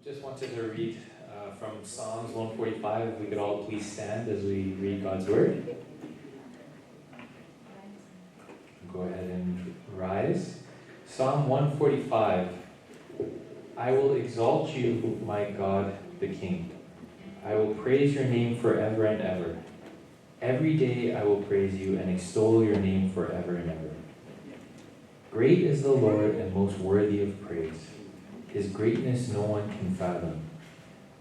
Just wanted to read from Psalms 145. If we could all please stand as we read God's Word. Go ahead and rise. Psalm 145. I will exalt you, my God, the King. I will praise your name forever and ever. Every day I will praise you and extol your name forever and ever. Great is the Lord and most worthy of praise. His greatness no one can fathom.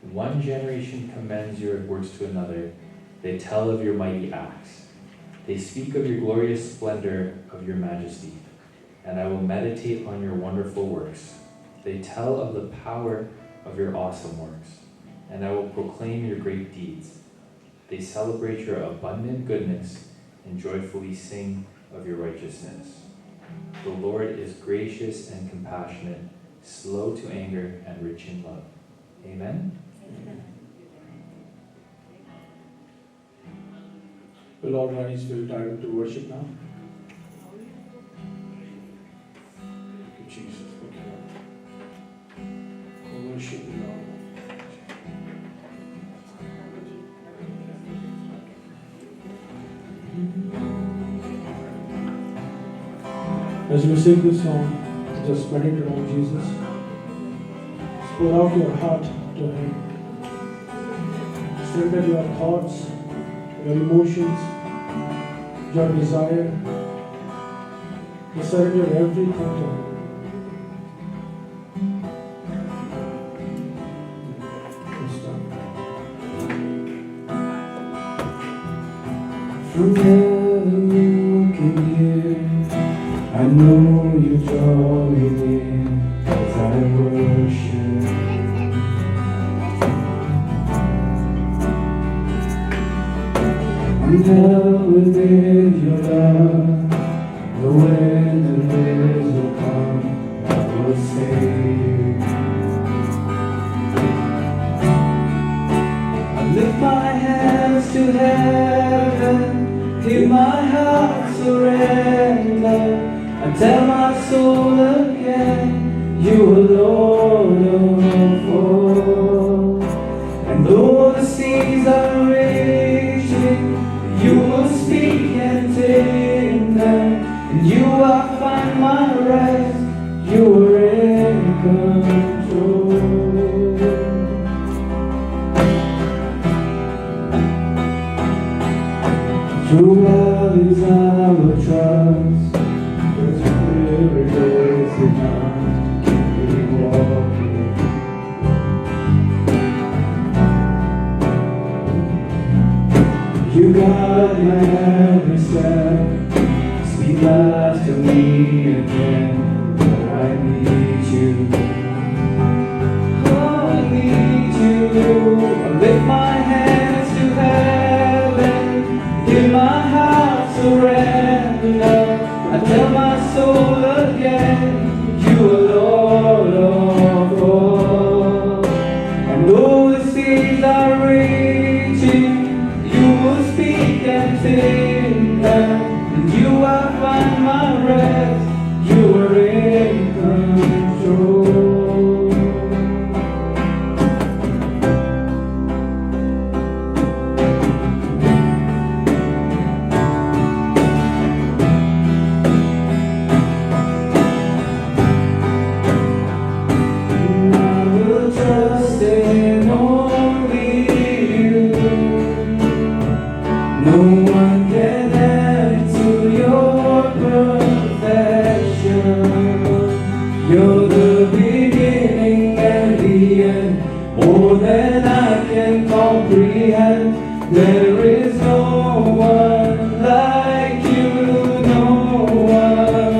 One generation commends your works to another. They tell of your mighty acts. They speak of your glorious splendor, of your majesty. And I will meditate on your wonderful works. They tell of the power of your awesome works. And I will proclaim your great deeds. They celebrate your abundant goodness and joyfully sing of your righteousness. The Lord is gracious and compassionate, slow to anger and rich in love. Amen? Amen. Will all rise for the time to worship now? Thank you, Jesus. Thank you, Lord. We worship you, Lord. As we sing this song, just meditate on Jesus. Just pour out your heart to Him. Surrender your thoughts, your emotions, your desire. Just surrender everything to Him. From heaven you can hear, I know you draw me near as I worship. I'm held within your love, the wind and waves will come, I will sing. I lift my hands to heaven, hear my heart surrender. I tell my soul again, you alone are full. And though the seas are raging, you will speak and tame them. And you I find my rest, you are in control. Through valleys I will trust, every day is enough to keep me walking. You guide my every step, speak life to me again, where I need you. Oh, I need you. I lift my hands to heaven, give my heart surrender. I tell my soul again, you alone are full. And though the seas are raging, you will speak and tame them. And you I find my rest, you are in control. You're the beginning and the end, more than I can comprehend. There is no one like you, no one.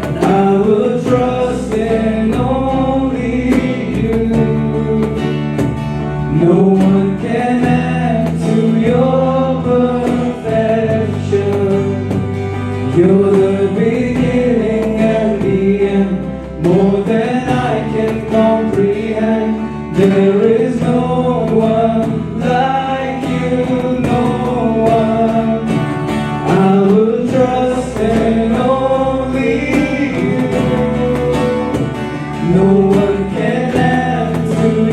And I will trust in only you. No one can add to your perfection. You're the beginning and the end, more than I can comprehend. There is no one like you, no one. I will trust in only you. No one can add to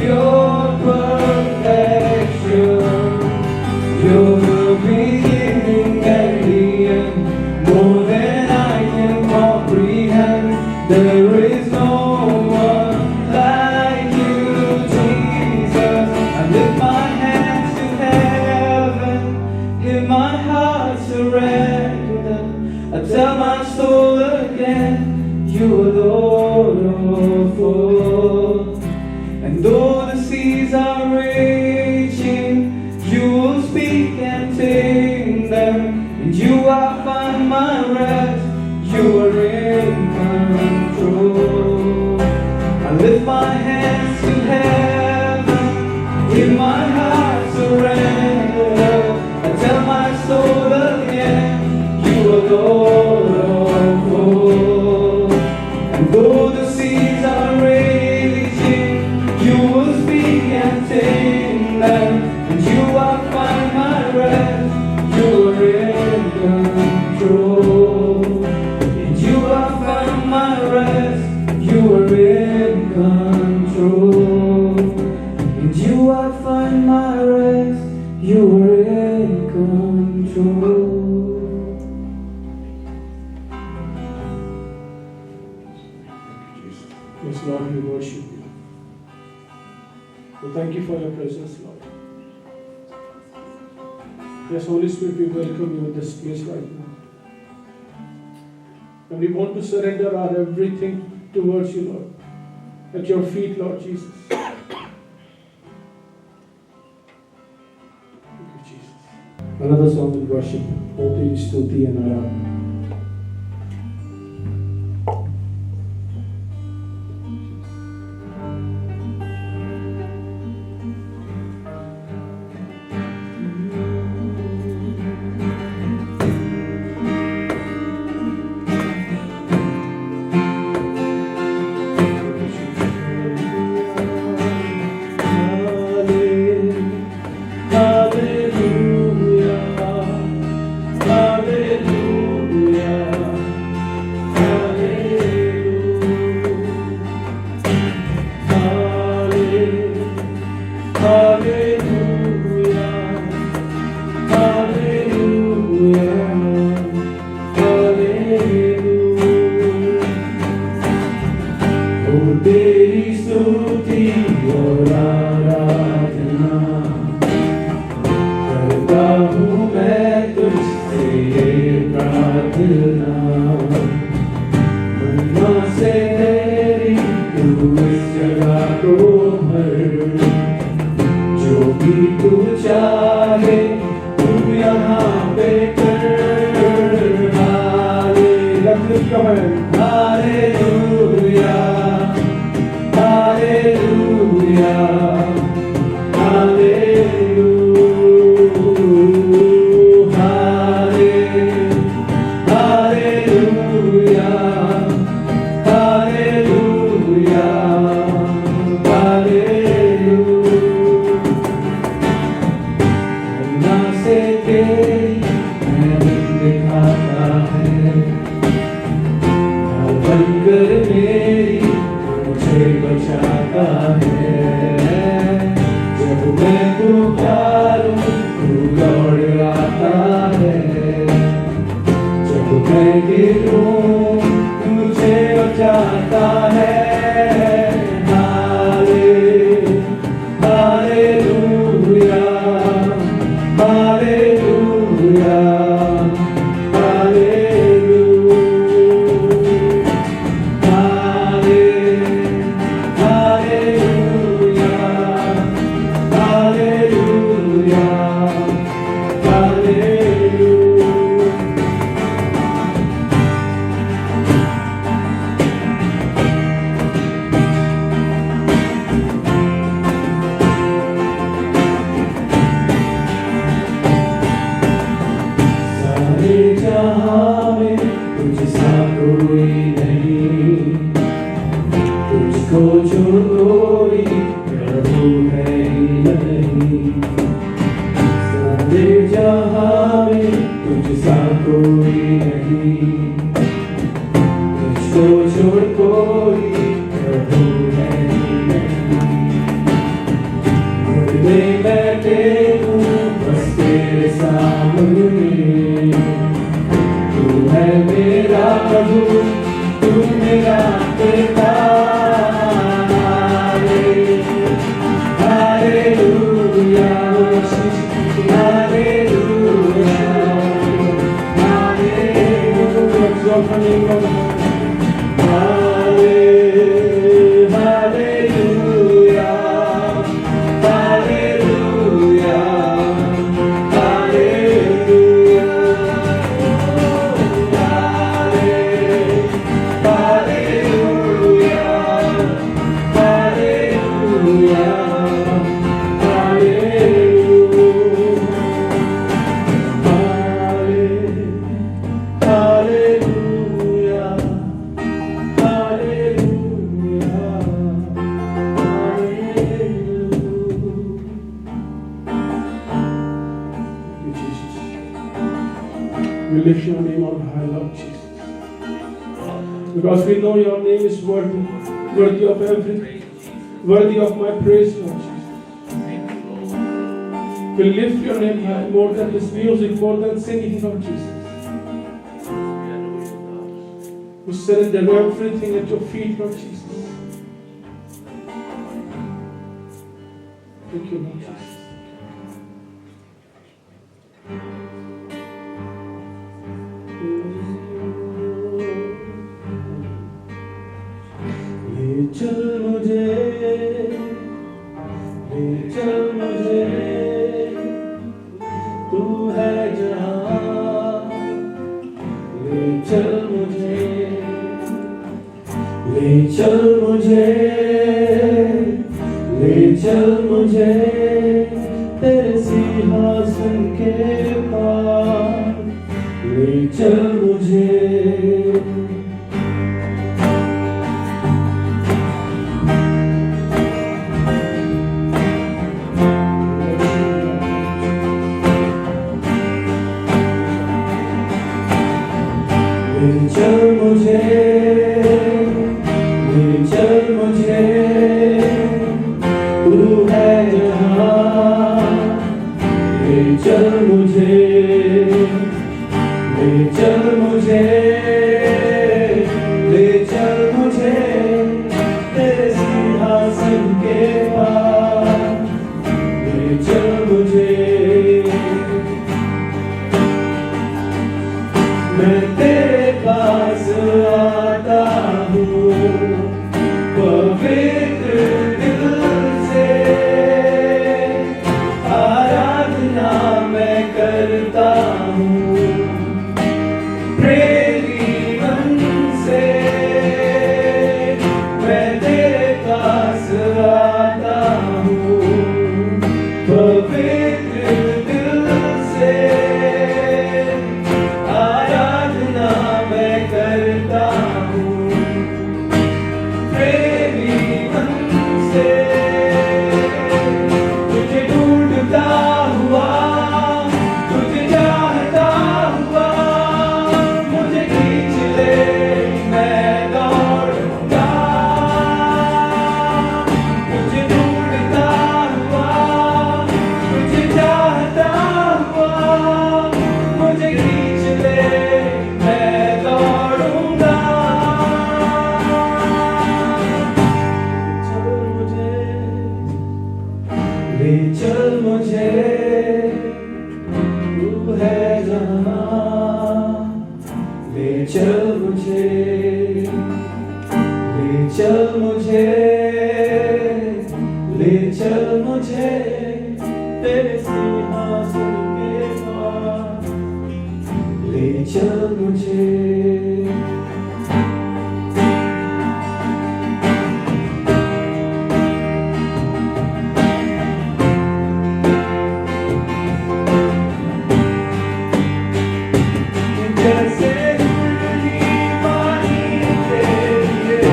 We thank you for your presence, Lord. Yes, Holy Spirit, we welcome you in this place right now. And we want to surrender our everything towards you, Lord. At your feet, Lord Jesus. Thank you, Jesus. Another song in worship. Oti Stuti and Aram. Because we know your name is worthy of everything, worthy of my praise, Lord Jesus. We lift your name high more than this music, more than singing, Lord Jesus. We surrender everything at your feet, Lord Jesus. Thank you, Lord Jesus. ले चल मुझे तू है जहाँ ले चल मुझे तेरे सिंहासन के पास ले चल मुझे चल मुझे तू है जहाँ ले चल मुझे तेरे सिंहासन के पास ले चल मुझे मैं तेरे पास आता हूँ पवित्र दिल से आराधना मैं करता हूँ प्रेमी मन से मैं तेरे पास आता हूँ पवित्र दिल से आराधना मैं करता हूँ तुझे ढूंढता हुआ तुझे चाहता हुआ मुझे खींच ले मैं दौड़ूंगा तुझे ढूंढता हुआ तुझे चाहता हुआ मुझे खींच ले मैं दौड़ूंगा ले चल मुझे तू है जहाँ ले चल मुझे तेरे सिंहासन के पास ले चल मुझे जैसे पानी के लिए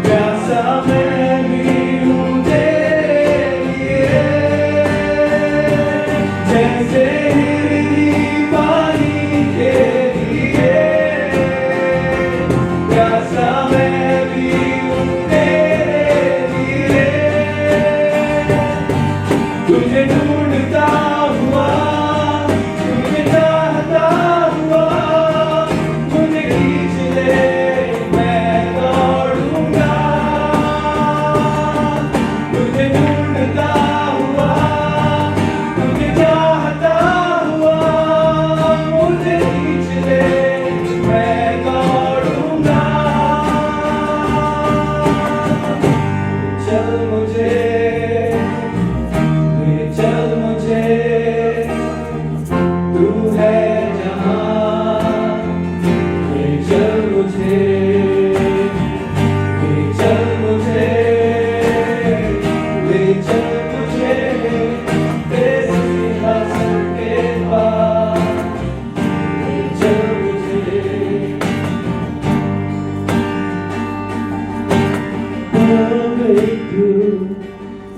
प्यासा मैं भी हूँ तेरे लिए जैसे पानी के लिए प्यासा मैं भी हूँ तेरे लिए तुझे ढूंढता हुआ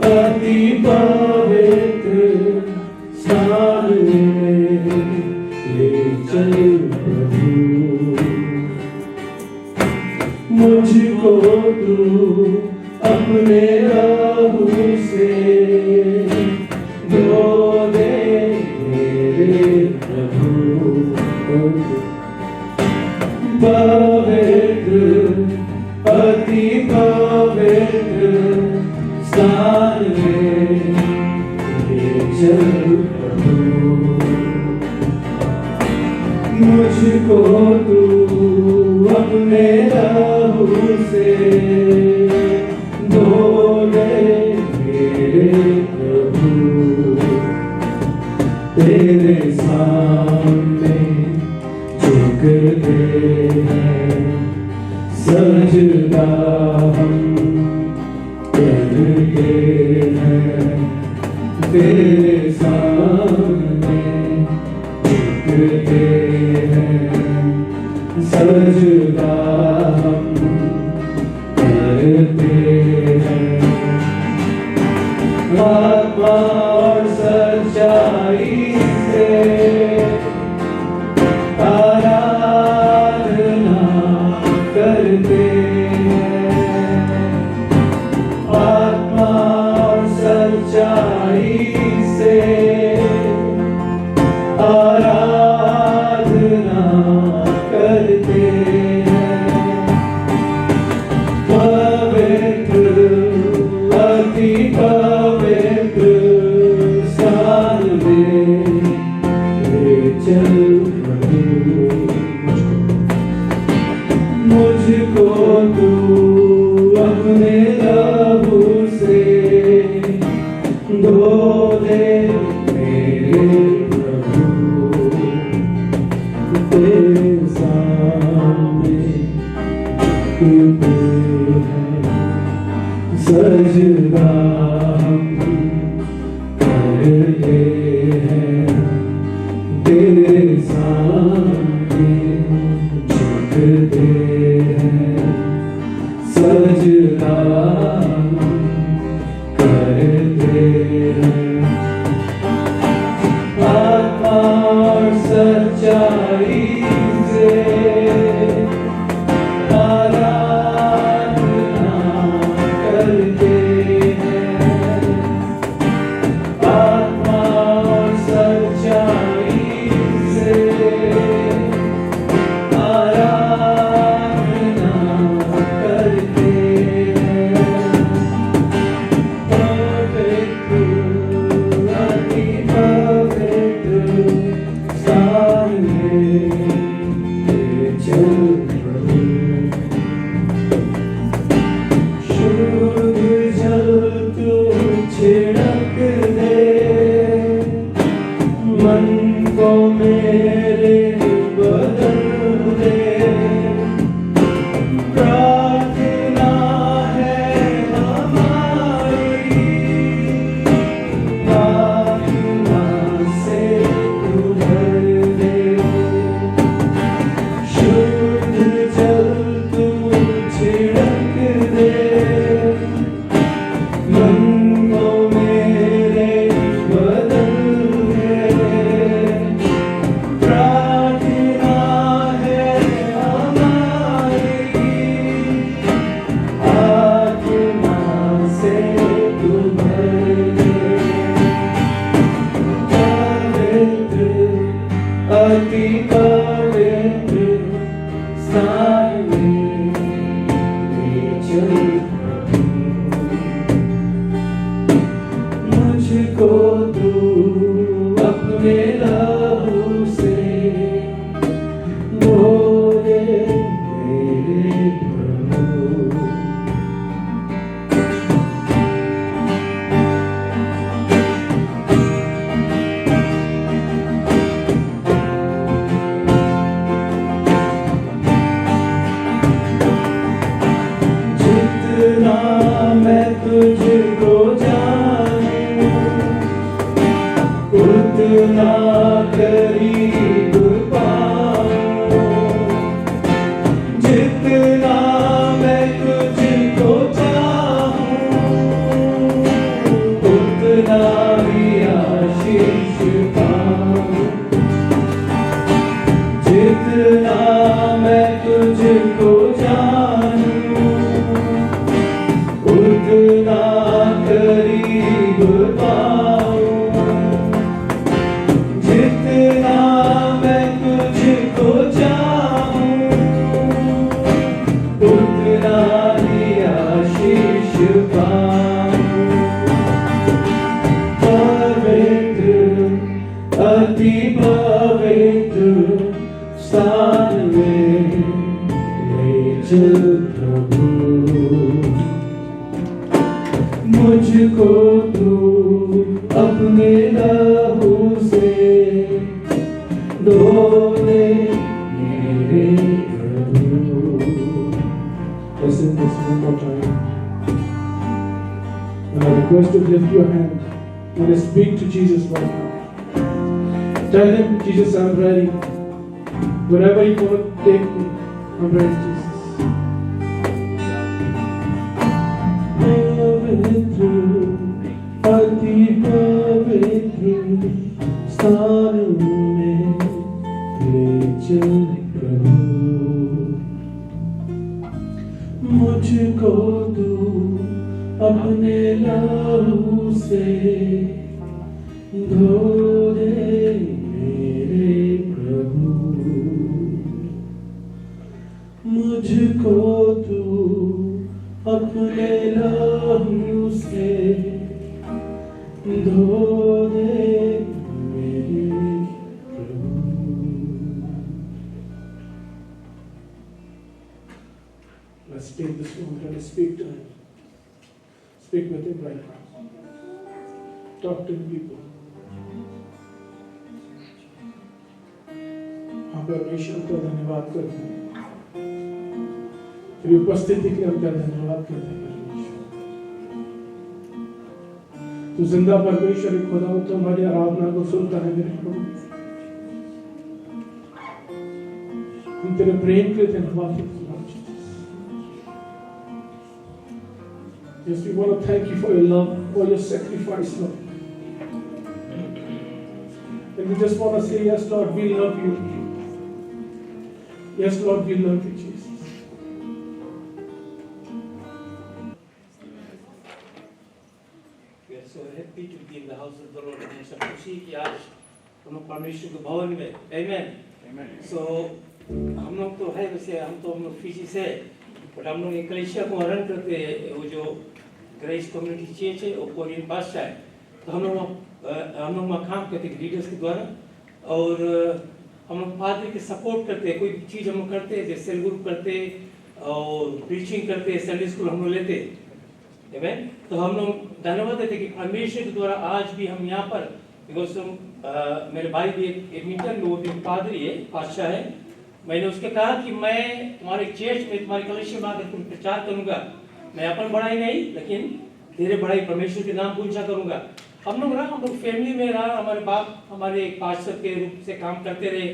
अति पवित्र स्थान में ले चल प्रभु मुझको तू अपने लहू से धो दे मेरे प्रभु पवित्र अति पवित्र स्थान में ले चल प्रभु। मुझको तू अपने लहू से धो दे मेरे प्रभु। तेरे सामने झुकते हैं सजदा हम करते हैं। तेरे सामने झुकते हैं सजदा हम करते हैं। आत्मा और सच्चाई से आराधना करते हैं। आत्मा और सच्चाई से आराधना करते हैं। पवित्र अति पवित्र स्थान में ले चल प्रभु। मुझको तू अपने लहू से धो दे मेरे प्रभु। तेरे सामने झुकते हैं सजदा हम करते हैं। तेरे सामने झुकते हैं सजदा हम करते हैं। आत्मा और सच्चाई से आराधना करते हैं। आत्मा और सच्चाई से आराधना करते हैं। पवित्र अति पवित्र स्थान में ले चल प्रभु। शुद्ध जल तू छिड़क दे मन को मेरे बदल दे। प्रार्थना है हमारी आत्मा से तू भर दे। शुद्ध जल तू छिड़क दे मुझको तू अपने लहू से धो दे मेरे प्रभु। Let's sing this one more time. And I request you to lift your hand and speak to Jesus right now. Tell him, Jesus, I'm ready. Wherever you want to take me, I'm ready, Jesus. पवित्र अति पवित्र स्थान में ले चल प्रभु। मुझको तू अपने लहू से धो दे मेरे प्रभु। मुझको तू अपने लहू से धो दे मेरे प्रभु। Let's take this moment and speak to him. Speak with him right now. Talk to him, people. हम परमेश्वर का धन्यवाद करते हैं। तेरी उपस्थिति के लिए हम तेरा धन्यवाद करते हैं परमेश्वर। तू जिंदा परमेश्वर खुदा हो, तो हमारी आराधना को सुनता है मेरे प्रभु। हम तेरे प्रेम के लिए धन्यवाद करते हैं। Yes, we want to thank you for your love, for your sacrifice, Lord. And we just want to say, yes, Lord, we love you. Yes, Lord, we love you, Jesus. We are so happy to be in the house of the Lord. हम सब खुशी कि आज हम लोग परमेश्वर के भवन में, Amen. Amen. So हम लोग तो है वैसे हम लोग फिजी से, बट हम लोग कलीसिया को रन करते हैं। वो जो ग्रेस कम्युनिटी चर्च है वो कोरियन बादशाह है, तो हम लोग वहाँ काम करते हैं लीडर्स के द्वारा, और हम लोग पादरी के सपोर्ट करते हैं। कोई भी चीज़ हम लोग करते हैं, जैसे सेल ग्रुप करते और प्रीचिंग करते, संडे स्कूल हम लोग लेते, आमेन। तो हम लोग धन्यवाद देते कि परमेश्वर के द्वारा आज भी हम यहाँ पर, बिकॉज मेरे भाई भी एक मीटर में वो भी पादरी है, बादशाह है। मैंने उसके कहा कि मैं तुम्हारे चर्च में, तुम्हारी कलीसिया में आकर तुम प्रचार करूंगा। मैं अपन बढ़ाई नहीं, लेकिन तेरे बढ़ाई परमेश्वर के नाम पूछा करूंगा। हम लोग फैमिली में रहा, हमारे बाप हमारे एक पास्टर के रूप से काम करते रहे,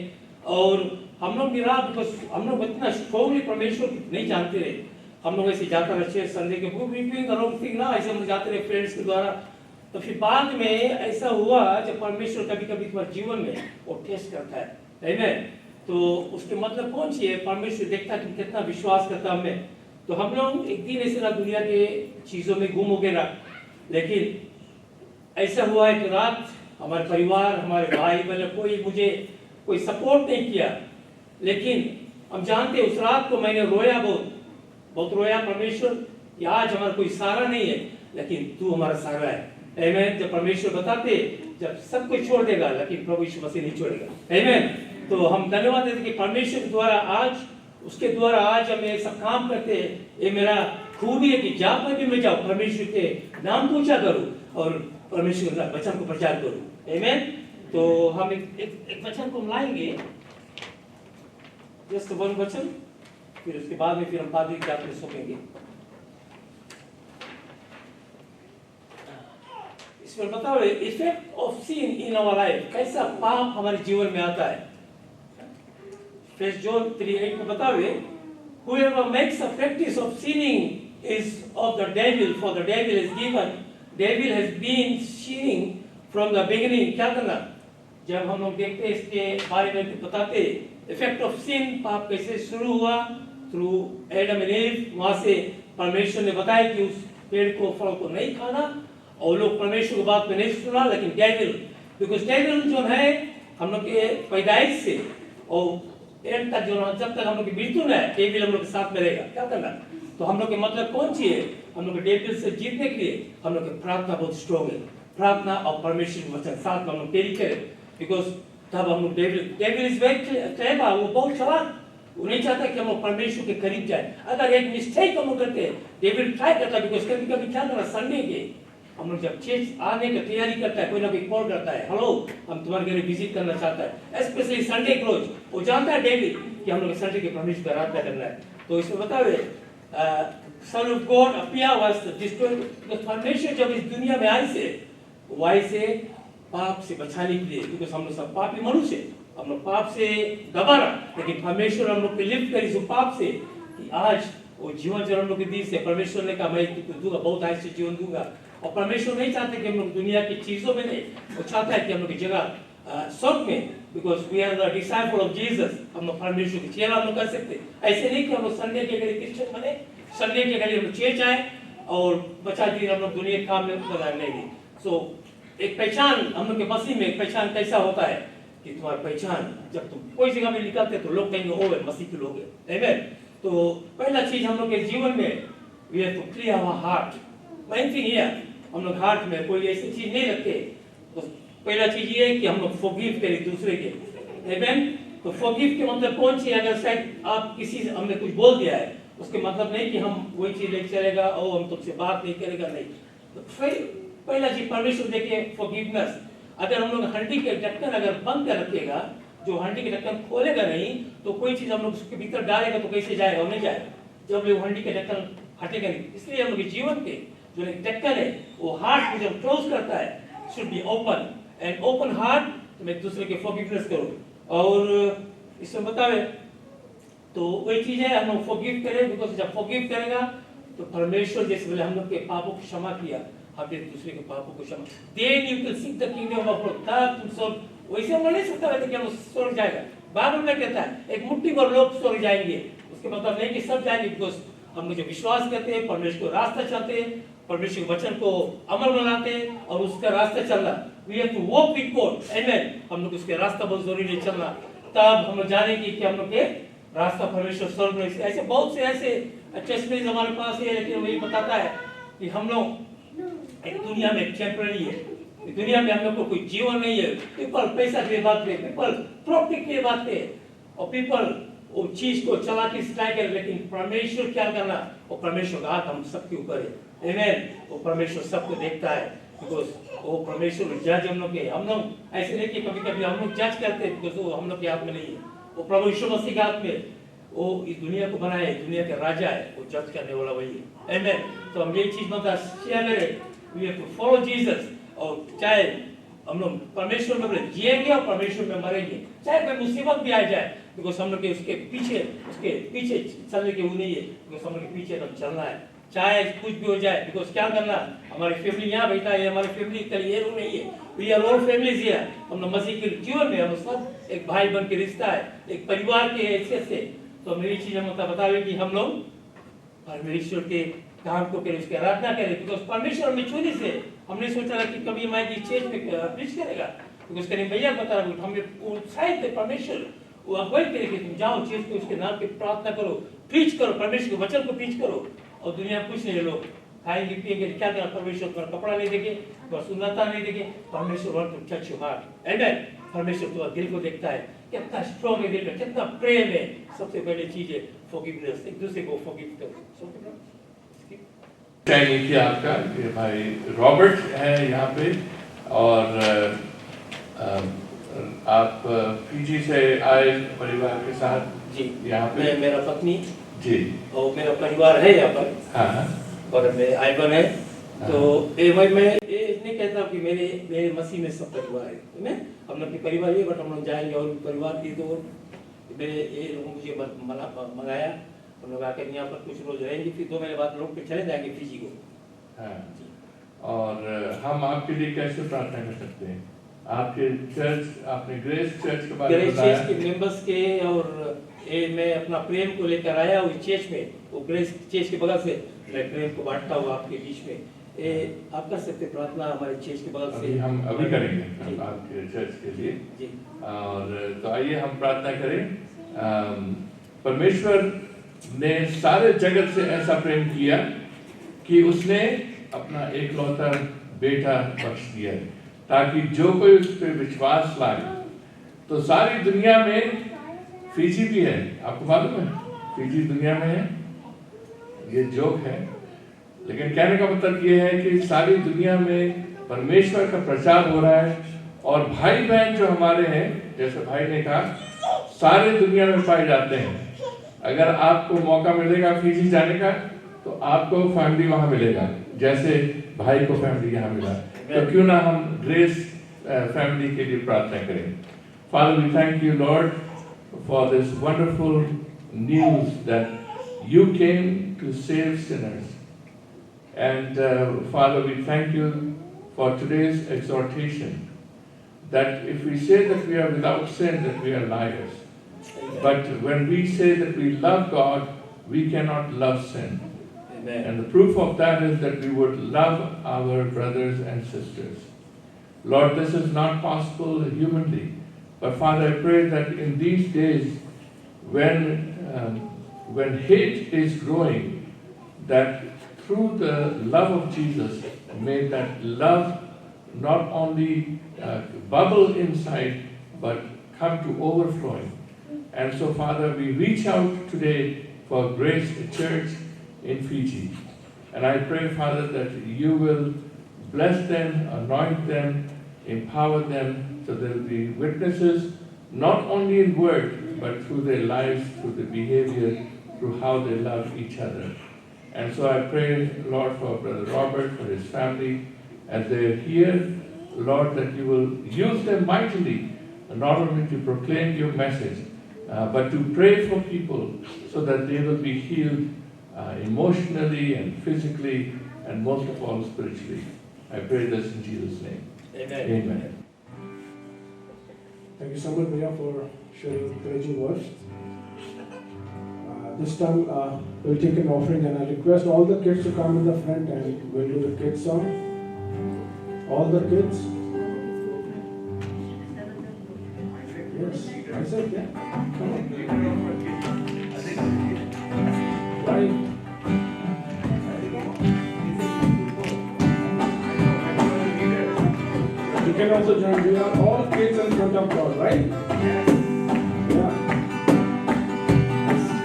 और हम लोग भी रहा, बिकॉज हम लोग इतना स्ट्रॉन्गली परमेश्वर नहीं जानते रहे। हम लोग ऐसे जाता रहे संडे के बुक थिंग ना, ऐसे हम जाते रहे फ्रेंड्स के द्वारा। तो फिर बाद में ऐसा हुआ जब परमेश्वर कभी कभी तुम्हारे जीवन में वो टेस्ट करता है, आमेन। तो उसके मतलब कौन सी है? परमेश्वर देखता है कि कितना विश्वास करता हमें। तो हम लोग एक दिन ऐसे ना दुनिया के चीज़ों में गुम हो गए ना, लेकिन ऐसा हुआ है कि रात हमारे परिवार, हमारे भाई बहन कोई सपोर्ट नहीं किया, लेकिन हम जानते उस रात को मैंने रोया, बहुत रोया परमेश्वर, कि आज हमारा कोई सहारा नहीं है, लेकिन तू हमारा सहारा है, आमेन। जब परमेश्वर बताते जब सब कुछ छोड़ देगा, लेकिन प्रभु यीशु मसीह नहीं छोड़ेगा, आमेन। तो हम धन्यवाद देते कि परमेश्वर के द्वारा आज, उसके द्वारा आज हम ये सब काम करते हैं। ये मेरा खूबी है कि जहाँ पर भी मैं जाऊँ परमेश्वर के नाम पूछा करूँ और परमेश्वर के वचन को प्रचार करूँ, आमेन। तो हम एक वचन को लाएंगे, जस्ट वन वचन, फिर उसके बाद में फिर हम पादरी के हाथ में सौंपेंगे। इसमें बताओ effect of sin in our life, कैसा पाप हमारे जीवन में आता है। First John 3:8 में बतावे, whoever makes a practice of sinning is of the devil, for the devil has been sinning from the beginning। क्या करना? जब हम लोग देखते हैं इसके बारे में बताते, इफेक्ट ऑफ सिन, पाप कैसे शुरू हुआ, थ्रू एडम एंड ईव। वहां से परमेश्वर ने बताया कि उस पेड़ को, फल को नहीं खाना, और लोग परमेश्वर की बात में नहीं सुना, लेकिन डेविल, बिकॉज डेविल जो है हम लोग के पैदाइश से और एंड तक, जो जब तक हम लोग की मृत्यु न है, डेविल हम लोग के साथ में रहेगा। क्या करना? तो हम लोग के मतलब कौन सी है? हम लोग के डेविल से जीतने के लिए हम लोग की प्रार्थना बहुत स्ट्रॉन्ग है, प्रार्थना और परमेश्वर के वचन साथ में हम लोग कैरी करें, बिकॉज तब हम लोग डेविल इज वेरी क्लेवर, वो बहुत चालाक, वो नहीं चाहता कि हम लोग परमेश्वर के करीब जाए। अगर एक मिस्टेक हम लोग करते हैं, डेविड ट्राई करता है, बिकॉज कभी कभी क्या करना, संडे के हम लोग जब चर्च आने की तैयारी करता है, कोई ना कोई कॉल करता है, हेलो हम तुम्हारे घर विजिट करना चाहता है, स्पेशली संडे के रोज। वो जानता है डेविड कि हम लोग संडे के परमेश्वर का आराधना करना है। तो इसमें बताओ son of God appear was destroyed. परमेश्वर जब इस दुनिया में आए से वाई से पाप से बचाने के लिए, बिकॉज हम लोग सब पापी मनुष्य, हम लोग पाप से दबाना, लेकिन परमेश्वर हम लोग को लिफ्ट करी उस पाप से कि आज वो जीवन जो हम लोग के दी से परमेश्वर ने कहा मैं तुमको दूंगा, बहुत ऐसे जीवन दूंगा। और परमेश्वर नहीं चाहते कि हम लोग दुनिया की चीजों में नहीं, वो चाहता है कि हम लोग की जगह स्वर्ग में, because we are the disciple of Jesus. हम लोग परमेश्वर की चेला हम लोग कर सकते, ऐसे नहीं कि हम लोग संडे के घड़ी क्रिश्चियन बने, संडे के घड़ी हम लोग चर्च आए और बचा दिन हम लोग दुनिया के काम में गुजारने नहीं। सो एक पहचान हम लोग के मसीह में एक पहचान कैसा होता है कि तुम्हारी पहचान जब तुम कोई जगह में निकलते तो लोग कहेंगे ओ मसीह के लोग हैं। आमीन। तो पहला चीज हम लोग के जीवन में we have to clear our heart. Main thing here, हम लोग हार्ट में कोई ऐसी चीज नहीं रखते। तो पहला चीज ये है कि हम लोग फॉरगिव करें दूसरे के। आमीन। तो फॉरगिव के मतलब कौन सी, अगर शायद आप किसी से हमने कुछ बोल दिया है, उसके मतलब नहीं कि हम वही चीज लेके चलेगा और हम तुमसे बात नहीं करेगा, नहीं। तो फिर पहला चीज परमेश्वर देखिए फॉरगिवनेस। अगर हम लोग हंडी के ढक्कन अगर बंद कर रखेगा, जो हंडी के ढक्कन खोलेगा नहीं, तो कोई चीज हम लोग उसके भीतर डालेगा तो कैसे जाएगा, और नहीं जाएगा जब वो हंडी के ढक्कन हटेगा नहीं। इसलिए हम लोग के जीवन के जो एक ढक्कन है वो हार्ट को जब क्लोज करता है, should be open, and open heart तुम एक दूसरे के फॉरगिवनेस करो। और इसमें बतावे तो वही चीज है, हम लोग फॉरगिव करें, बिकॉज जब फॉरगिव करेगा तो परमेश्वर जैसे बोले हम लोग के पापों को क्षमा किया, हम एक दूसरे के पापों को क्षमा, then you can seek the kingdom of God. तब तुम सब वैसे हम नहीं सकता रहते कि हम स्वर्ग जाएगा। बाइबल में कहता है एक मुट्ठी भर लोग स्वर्ग जाएंगे, उसके मतलब नहीं कि सब जाएंगे, बिकॉज हम लोग जो विश्वास करते हैं, परमेश्वर को रास्ता चाहते हैं, परमेश्वर के वचन को अमल बनाते हैं और उसका रास्ता चलना, we have to walk with God. आमीन। हम लोग उसके रास्ता बहुत जरूरी है चलना, तब हम लोग जानेंगे कि हम लोग के रास्ता परमेश्वर स्वर्ग में। ऐसे बहुत से ऐसे टेस्टमेनीज हमारे पास है, लेकिन वही बताता है कि हम लोग एक दुनिया में टेम्पररी है, दुनिया में हम लोग को कोई जीवन नहीं है। पीपल पैसा के लिए बात करे, पीपल प्रॉफिट के लिए बात करे, और पीपल वो चीज को चालाकी से ट्राई करे, लेकिन परमेश्वर क्या करना, और परमेश्वर का हाथ हम सबके ऊपर है। आमीन। वो परमेश्वर सबको देखता है, बिकॉज वो परमेश्वर जज हम लोग के। हम लोग ऐसे नहीं कि कभी कभी हम लोग जज करते हैं, बिकॉज वो हम लोग के हाथ में नहीं है, वो प्रभु यीशु मसीह के हाथ में। वो इस दुनिया को बनाए, दुनिया के राजा है, वो जज करने वाला वही है। आमीन। तो हम ये चीज मतलब शेयर करें, we have to follow Jesus. और चाहे हम लोग परमेश्वर में जिएंगे और परमेश्वर में मरेंगे, चाहे कोई मुसीबत भी आ जाए, बिकॉज हम लोग के उसके पीछे चलने के वो नहीं है, बिकॉज हम लोग के पीछे हम चलना है, चाहे कुछ भी हो जाए। बिकॉज क्या करना, हमारी फैमिली यहाँ बैठा है, हमारी फैमिली कल ये रो नहीं है, we are all families here. हम लोग मसीह के जीवन में हम सब एक भाई बन के रिश्ता है, एक परिवार के हैसियत से। तो मेरी चीज हम बतावे कि हम लोग परमेश्वर के काम को करें, उसकी आराधना करें, बिकॉज परमेश्वर में चुनी से हमने सोचा कि कभी हमारी चर्च में प्रीच करेगा, बिकॉज करीब भैया बता रहा हमें उत्साहित है परमेश्वर, वो अगुवाई करे कि तुम जाओ चर्च को उसके नाम पे प्रार्थना करो, प्रीच करो, परमेश्वर के वचन को प्रीच करो। और दुनिया कुछ नहीं, लोग खाएंगे पिएंगे, क्या करना, परमेश्वर तुम्हारा कपड़ा नहीं देखे, तुम्हारा सुंदरता नहीं देखे, परमेश्वर want to touch your heart. आमीन। परमेश्वर तुम्हारे दिल को देखता है, कितना स्ट्रॉन्ग है दिल में, कितना प्रेम है। सबसे पहली चीज है फॉरगिवनेस, एक दूसरे को फॉरगिव करो। चाहिए कि आपका ये भाई रॉबर्ट है यहाँ पे, और आप फीजी से आए परिवार के साथ जी यहाँ पे? मैं, मेरा पत्नी जी और मेरा परिवार है यहाँ पर। हाँ और मैं आइबन है। तो भाई मैं ये नहीं कहता कि मेरे मसीह में सब परिवार है, मैं हम लोग के परिवार है, बट हम लोग जाएंगे और परिवार की तो मेरे ये लोग मुझे मंगाया, हम लोग आकर यहाँ पर कुछ रोज रहेंगे, फिर 2 महीने बाद लोग पे चले जाएंगे फीजी को। हाँ। और हम आपके लिए कैसे प्रार्थना कर सकते हैं? आपके चर्च, आपने ग्रेस चर्च के बारे में बताया, ग्रेस चर्च के मेंबर्स के, और ये मैं अपना प्रेम को लेकर आया उस चर्च में, वो ग्रेस चर्च के बगल से मैं प्रेम को बांटता हूँ आपके बीच में। आप कर सकते प्रार्थना हमारे चर्च के बगल से? हम अभी करेंगे हम आपके चर्च के लिए जी। और तो आइए हम प्रार्थना करें। परमेश्वर ने सारे जगत से ऐसा प्रेम किया कि उसने अपना एकलौता बेटा बख्श दिया, ताकि जो कोई उस पर विश्वास लाए तो सारी दुनिया में फीजी भी है, आपको मालूम है? फीजी दुनिया में है, ये जोक है, लेकिन कहने का मतलब ये है कि सारी दुनिया में परमेश्वर का प्रचार हो रहा है और भाई बहन जो हमारे हैं, जैसे भाई ने कहा, सारे दुनिया में पाए जाते हैं। अगर आपको मौका मिलेगा फीजी जाने का तो आपको फैमिली वहां मिलेगा, जैसे भाई को फैमिली यहाँ मिला। तो क्यों ना हम ग्रेस फैमिली के लिए प्रार्थना करें। Father, we thank you, Lord, for this wonderful news that you came to save sinners. And Father, we thank you for today's exhortation, that if we say that we are without sin, that we are liars. But when we say that we love God, we cannot love sin. Amen. And the proof of that is that we would love our brothers and sisters. Lord, this is not possible humanly. But Father, I pray that in these days, when hate is growing, that through the love of Jesus, may that love not only bubble inside, but come to overflowing. And so, Father, we reach out today for Grace Church in Fiji. And I pray, Father, that you will bless them, anoint them, empower them, so they will be witnesses, not only in word, but through their lives, through their behavior, through how they love each other. And so I pray, Lord, for Brother Robert, for his family, as they are here, Lord, that you will use them mightily, not only to proclaim your message, but to pray for people so that they will be healed emotionally and physically, and most of all spiritually. I pray this in Jesus' name. Amen. Amen. Thank you so much, Bhaiya, for sharing encouraging words. This time we'll take an offering, and I request all the kids to come in the front and we'll do the kids song. All the kids. Yes, I said, yeah. Come on. Right. You can also join. We are all kids in front of God, right? Yeah.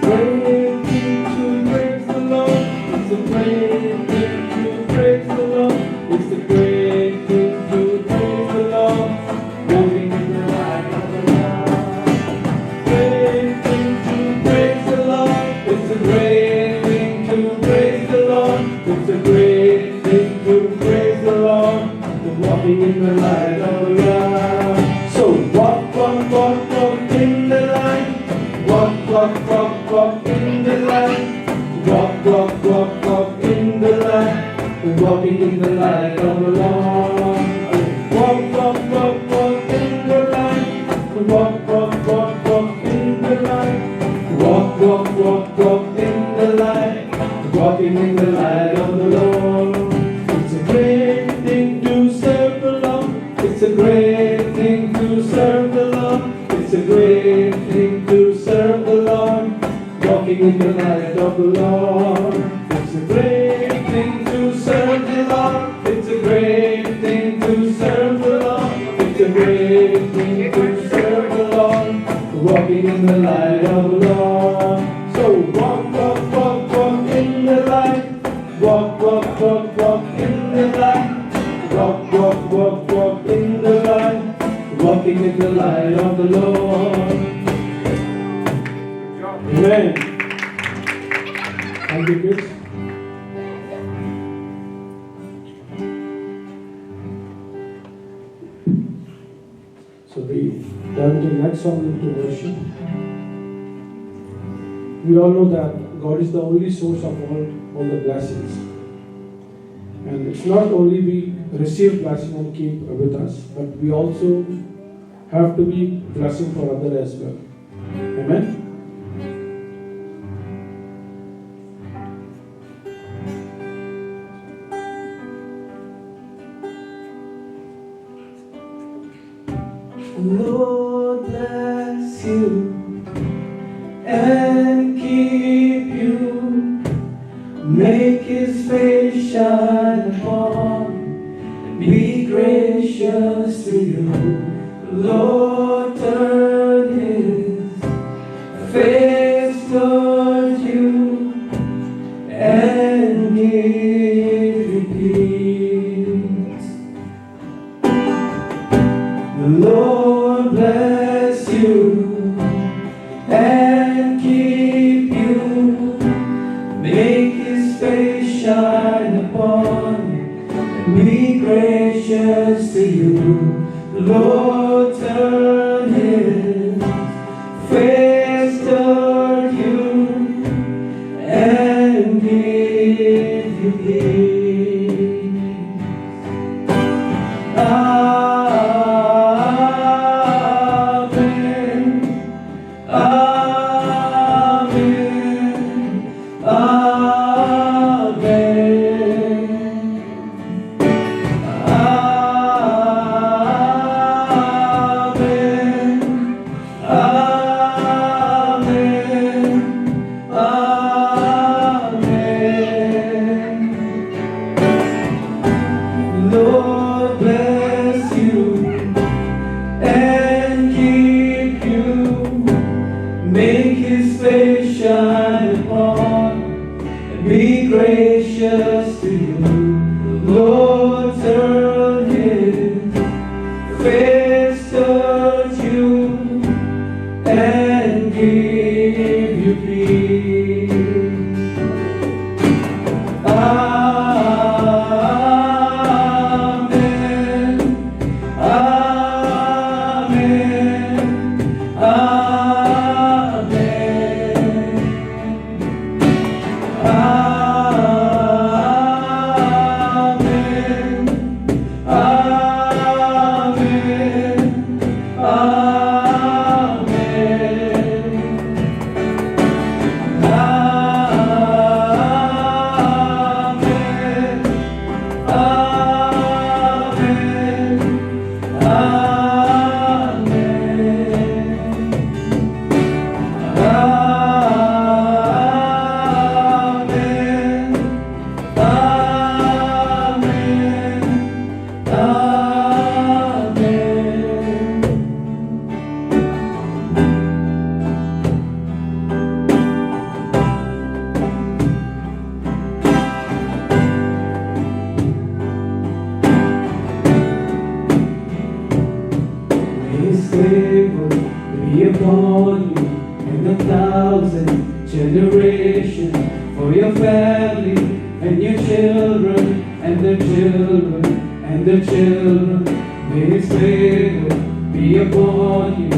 Great thing to praise the Lord. It's a great thing to praise the Lord. It's a great thing to praise the Lord. Walking in the light of the Lord. Great thing to praise the Lord. It's a great thing to praise the Lord. It's a great thing to praise the Lord. Walking in the light of the Lord. So walk, walk, walk, walk in the light. Walk, walk, walk, walk in the light. Walk, walk, walk, walk in the light. Walking in the light of the Lord. Walk, walk, walk, walk in the light. Walk, walk, walk, walk in the light. Walk, walk, walk, walk in the light. Walking in the light of the Lord. It's a great thing to serve the Lord. It's a great thing to serve the Lord. It's a great thing to serve the Lord. Walking in the light of the Lord. It's a great thing to serve the Lord. It's a great thing to serve the Lord. It's a great thing to serve the Lord. Walking in the light of the Lord. So walk, walk, walk, walk in the light. Walk, walk, walk, walk in the light. Walk, walk, walk, walk in the light. Walking in the light of the Lord. Amen. Thank you, kids. So we turn to the next song into worship. We all know that God is the only source of all the blessings. And it's not only we receive blessing and keep with us, but we also have to be blessing for others as well. Amen. Lord bless you and keep you. Make His face shine upon you and be gracious to you. Lord turn His be gracious to you. Lord, turn His face toward you and give you peace. Amen. Amen. Amen. Lord bless you and keep you, make His face shine upon, and be gracious to you. Lord turn His face towards you and give you peace. Amen. Amen. His favor be upon you in 1,000 generations, for your family and your children and their children and their children. May His favor be upon you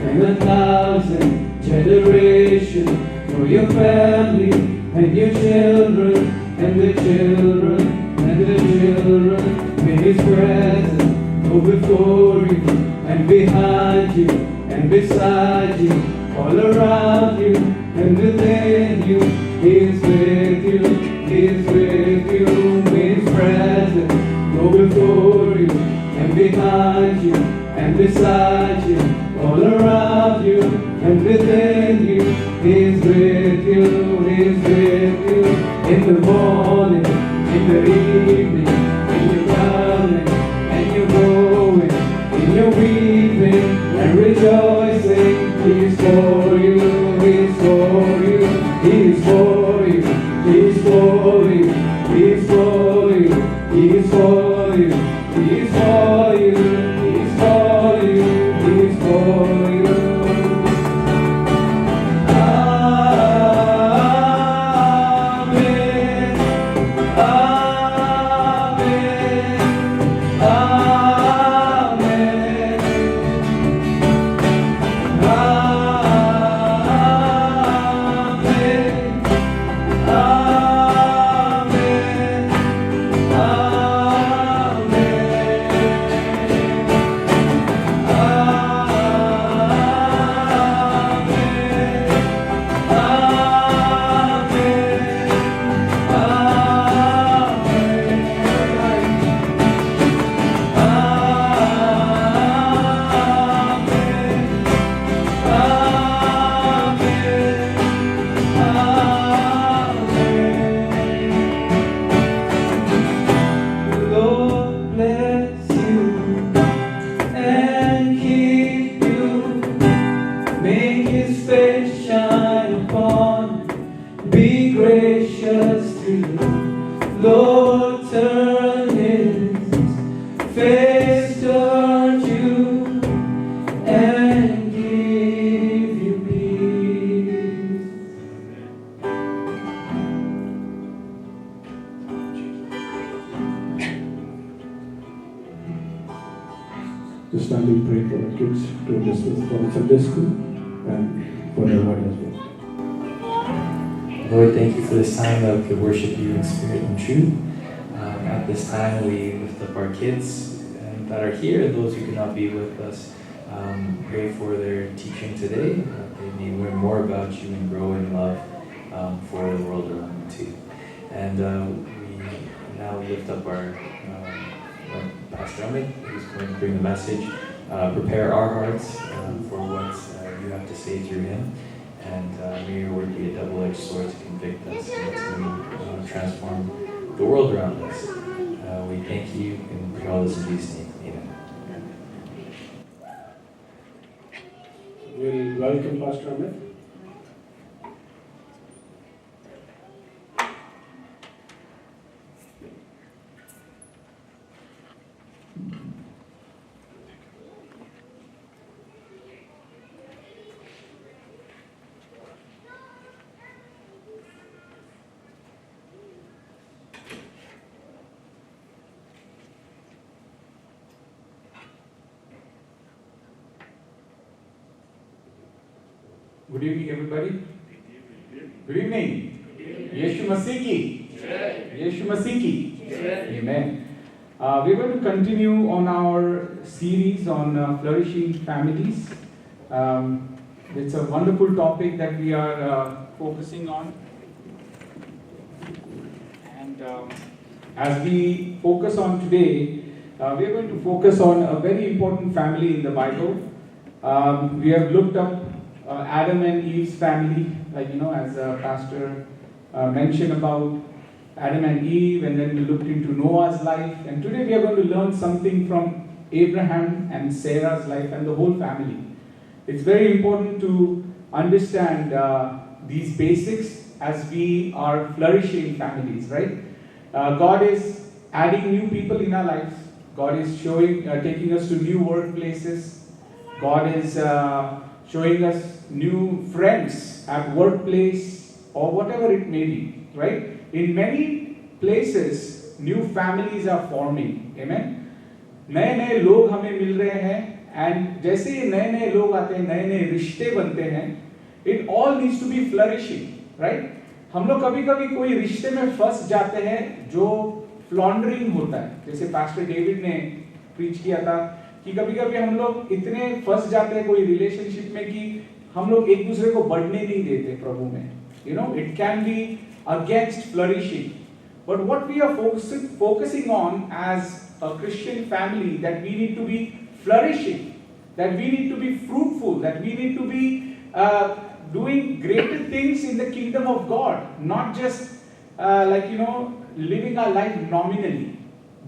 in 1,000 generations, for your family and your children and their children and their children. May His presence go before you and behind you and beside you, all around you and within you. He is with you, He is with you. May His presence go before you and behind you and beside you, all around you and within you. He is with you, He is with you. In the morning, in the evening, in your coming and your going, in your weeping and rejoicing. He is for you, He is for you, He is for you, He is for you, He is for you, He is for you, He is for you, He is for you, He is for you. Amen. Amen. Amen. to stand and pray for the kids to dismiss from Sunday school and for everybody as well. Lord, thank you for this time that we could worship you in spirit and truth. At this time, we lift up our kids that are here and those who cannot be with us. Pray for their teaching today, that they may learn more about you and grow in love for the world around them too. And we now lift up our Pastor Amit, who's going to bring the message. Prepare our hearts for what you have to say through him. And may your word be a double-edged sword to convict us and to transform the world around us. We thank you and pray all this in Jesus' name. Amen. We'll welcome Pastor Amit. Good evening, everybody. Good evening. Yeshu Masih ki. Yeshu Masih ki. Amen. We're going to continue on our series on flourishing families. It's a wonderful topic that we are focusing on. And as we focus on today, we're going to focus on a very important family in the Bible. We have looked up Adam and Eve's family, as Pastor mentioned about Adam and Eve, and then we looked into Noah's life. And today we are going to learn something from Abraham and Sarah's life and the whole family. It's very important to understand these basics as we are flourishing families, right? God is adding new people in our lives. God is taking us to new workplaces. God is showing us new friends at workplace or whatever it may be, right? In many places, new families are forming. Amen? नए लोग हमें मिल रहे हैं, and जैसे ये नए लोग आते हैं, नए रिश्ते बनते हैं, it all needs to be flourishing, right? हम लोग कभी-कभी कोई रिश्ते में फंस जाते हैं जो फ्लॉन्डरिंग होता है, जैसे पास्टर डेविड ने प्रीच किया था कि कभी-कभी हम लोग इतने फंस जाते हैं कोई रिलेशनशिप में कि हम लोग एक दूसरे को बढ़ने नहीं देते प्रभु में. It can be against flourishing. But what we are focusing on as a Christian family, that we need to be flourishing, that we need to be fruitful, that we need to be doing greater things in the kingdom of God, not just living our life nominally.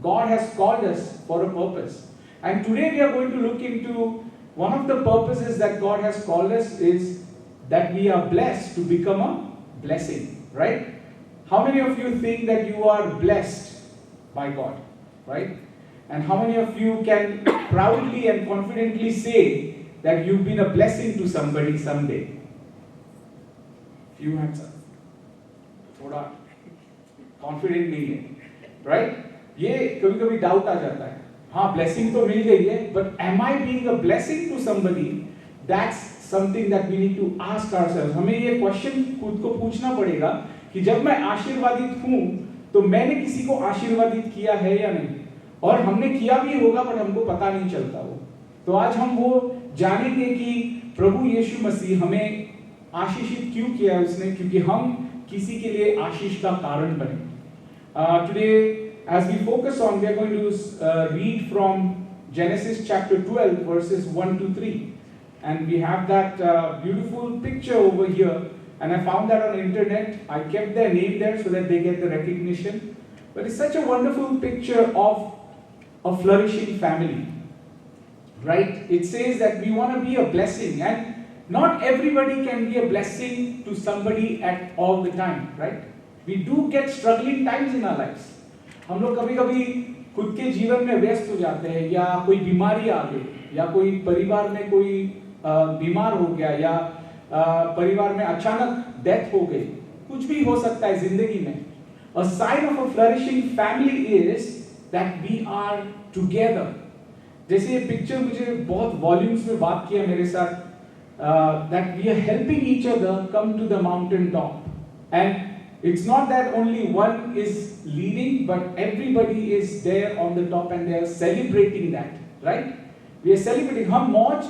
God has called us for a purpose. And today we are going to look into one of the purposes that God has called us is that we are blessed to become a blessing, right? How many of you think that you are blessed by God, right? And how many of you can proudly and confidently say that you've been a blessing to somebody someday? Few hands up. थोड़ा confident नहीं है, right? ये कभी-कभी doubt आ जाता है. हाँ, blessing तो मिल गई है, but am I being a blessing to somebody? That's something that we need to ask ourselves. हमें ये question खुद को पूछना पड़ेगा कि जब मैं आशीर्वादित हूँ, तो मैंने किसी को आशीर्वादित किया है या नहीं? और हमने किया भी होगा, पर हमको पता नहीं चलता वो. तो आज हम वो जानेंगे कि प्रभु यीशु मसीह हमें आशीषित क्यों किया है उसने, क्योंकि हम किसी के लिए आशीष का कारण बने. Today, as we focus on, we are going to read from Genesis chapter 12, verses 1 to 3. And we have that beautiful picture over here. And I found that on the internet. I kept their name there so that they get the recognition. But it's such a wonderful picture of a flourishing family. Right? It says that we want to be a blessing. And not everybody can be a blessing to somebody at all the time. Right? We do get struggling times in our lives. हम लोग कभी-कभी खुद के जीवन में व्यस्त हो जाते हैं, या कोई बीमारी आ गई, या कोई परिवार में कोई बीमार हो गया, या परिवार में अचानक डेथ हो गई. कुछ भी हो सकता है जिंदगी में. A sign of a flourishing family is that we are together. जैसे ये पिक्चर मुझे बहुत वॉल्यूम्स में बात किया मेरे साथ, that we are helping each other come to the mountain top. And it's not that only one is leading, but everybody is there on the top and they are celebrating that, right? We are celebrating. हम मौज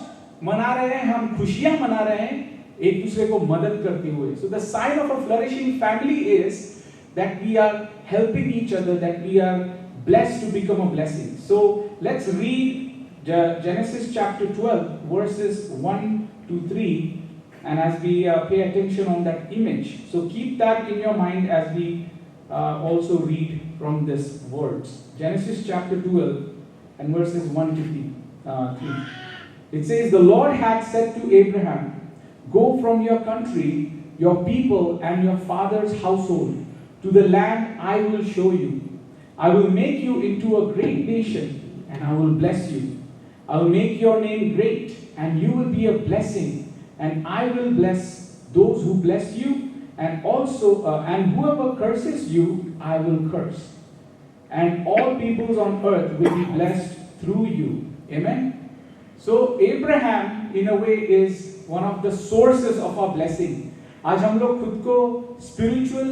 मना रहे हैं, हम खुशियां मना रहे हैं एक दूसरे को मदद करते हुए. So the sign of a flourishing family is that we are helping each other, that we are blessed to become a blessing. So let's read Genesis chapter 12 verses 1 to 3, and as we pay attention on that image. So keep that in your mind as we also read from this words. Genesis chapter 12 and verses 1 to 3. It says, "The Lord had said to Abraham, Go from your country, your people, and your father's household to the land I will show you. I will make you into a great nation, and I will bless you. I will make your name great, and you will be a blessing, and I will bless those who bless you, and whoever curses you, I will curse. And all peoples on earth will be blessed through you." Amen? So Abraham, in a way, is one of the sources of our blessing. आज हम लोग खुद को spiritual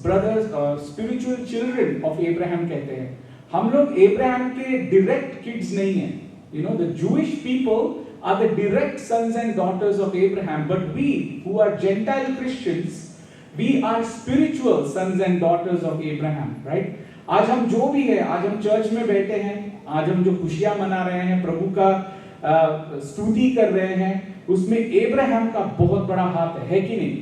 brothers, spiritual children of Abraham कहते हैं. हम लोग Abraham के direct kids नहीं हैं. You know, the Jewish people are the direct sons and daughters of Abraham, but we who are Gentile Christians, we are spiritual sons and daughters of Abraham, right? आज हम जो भी है, आज हम चर्च में बैठे हैं, आज हम जो खुशियां मना रहे हैं, प्रभु का स्तुति कर रहे हैं, उसमें एब्राहम का बहुत बड़ा हाथ है कि नहीं?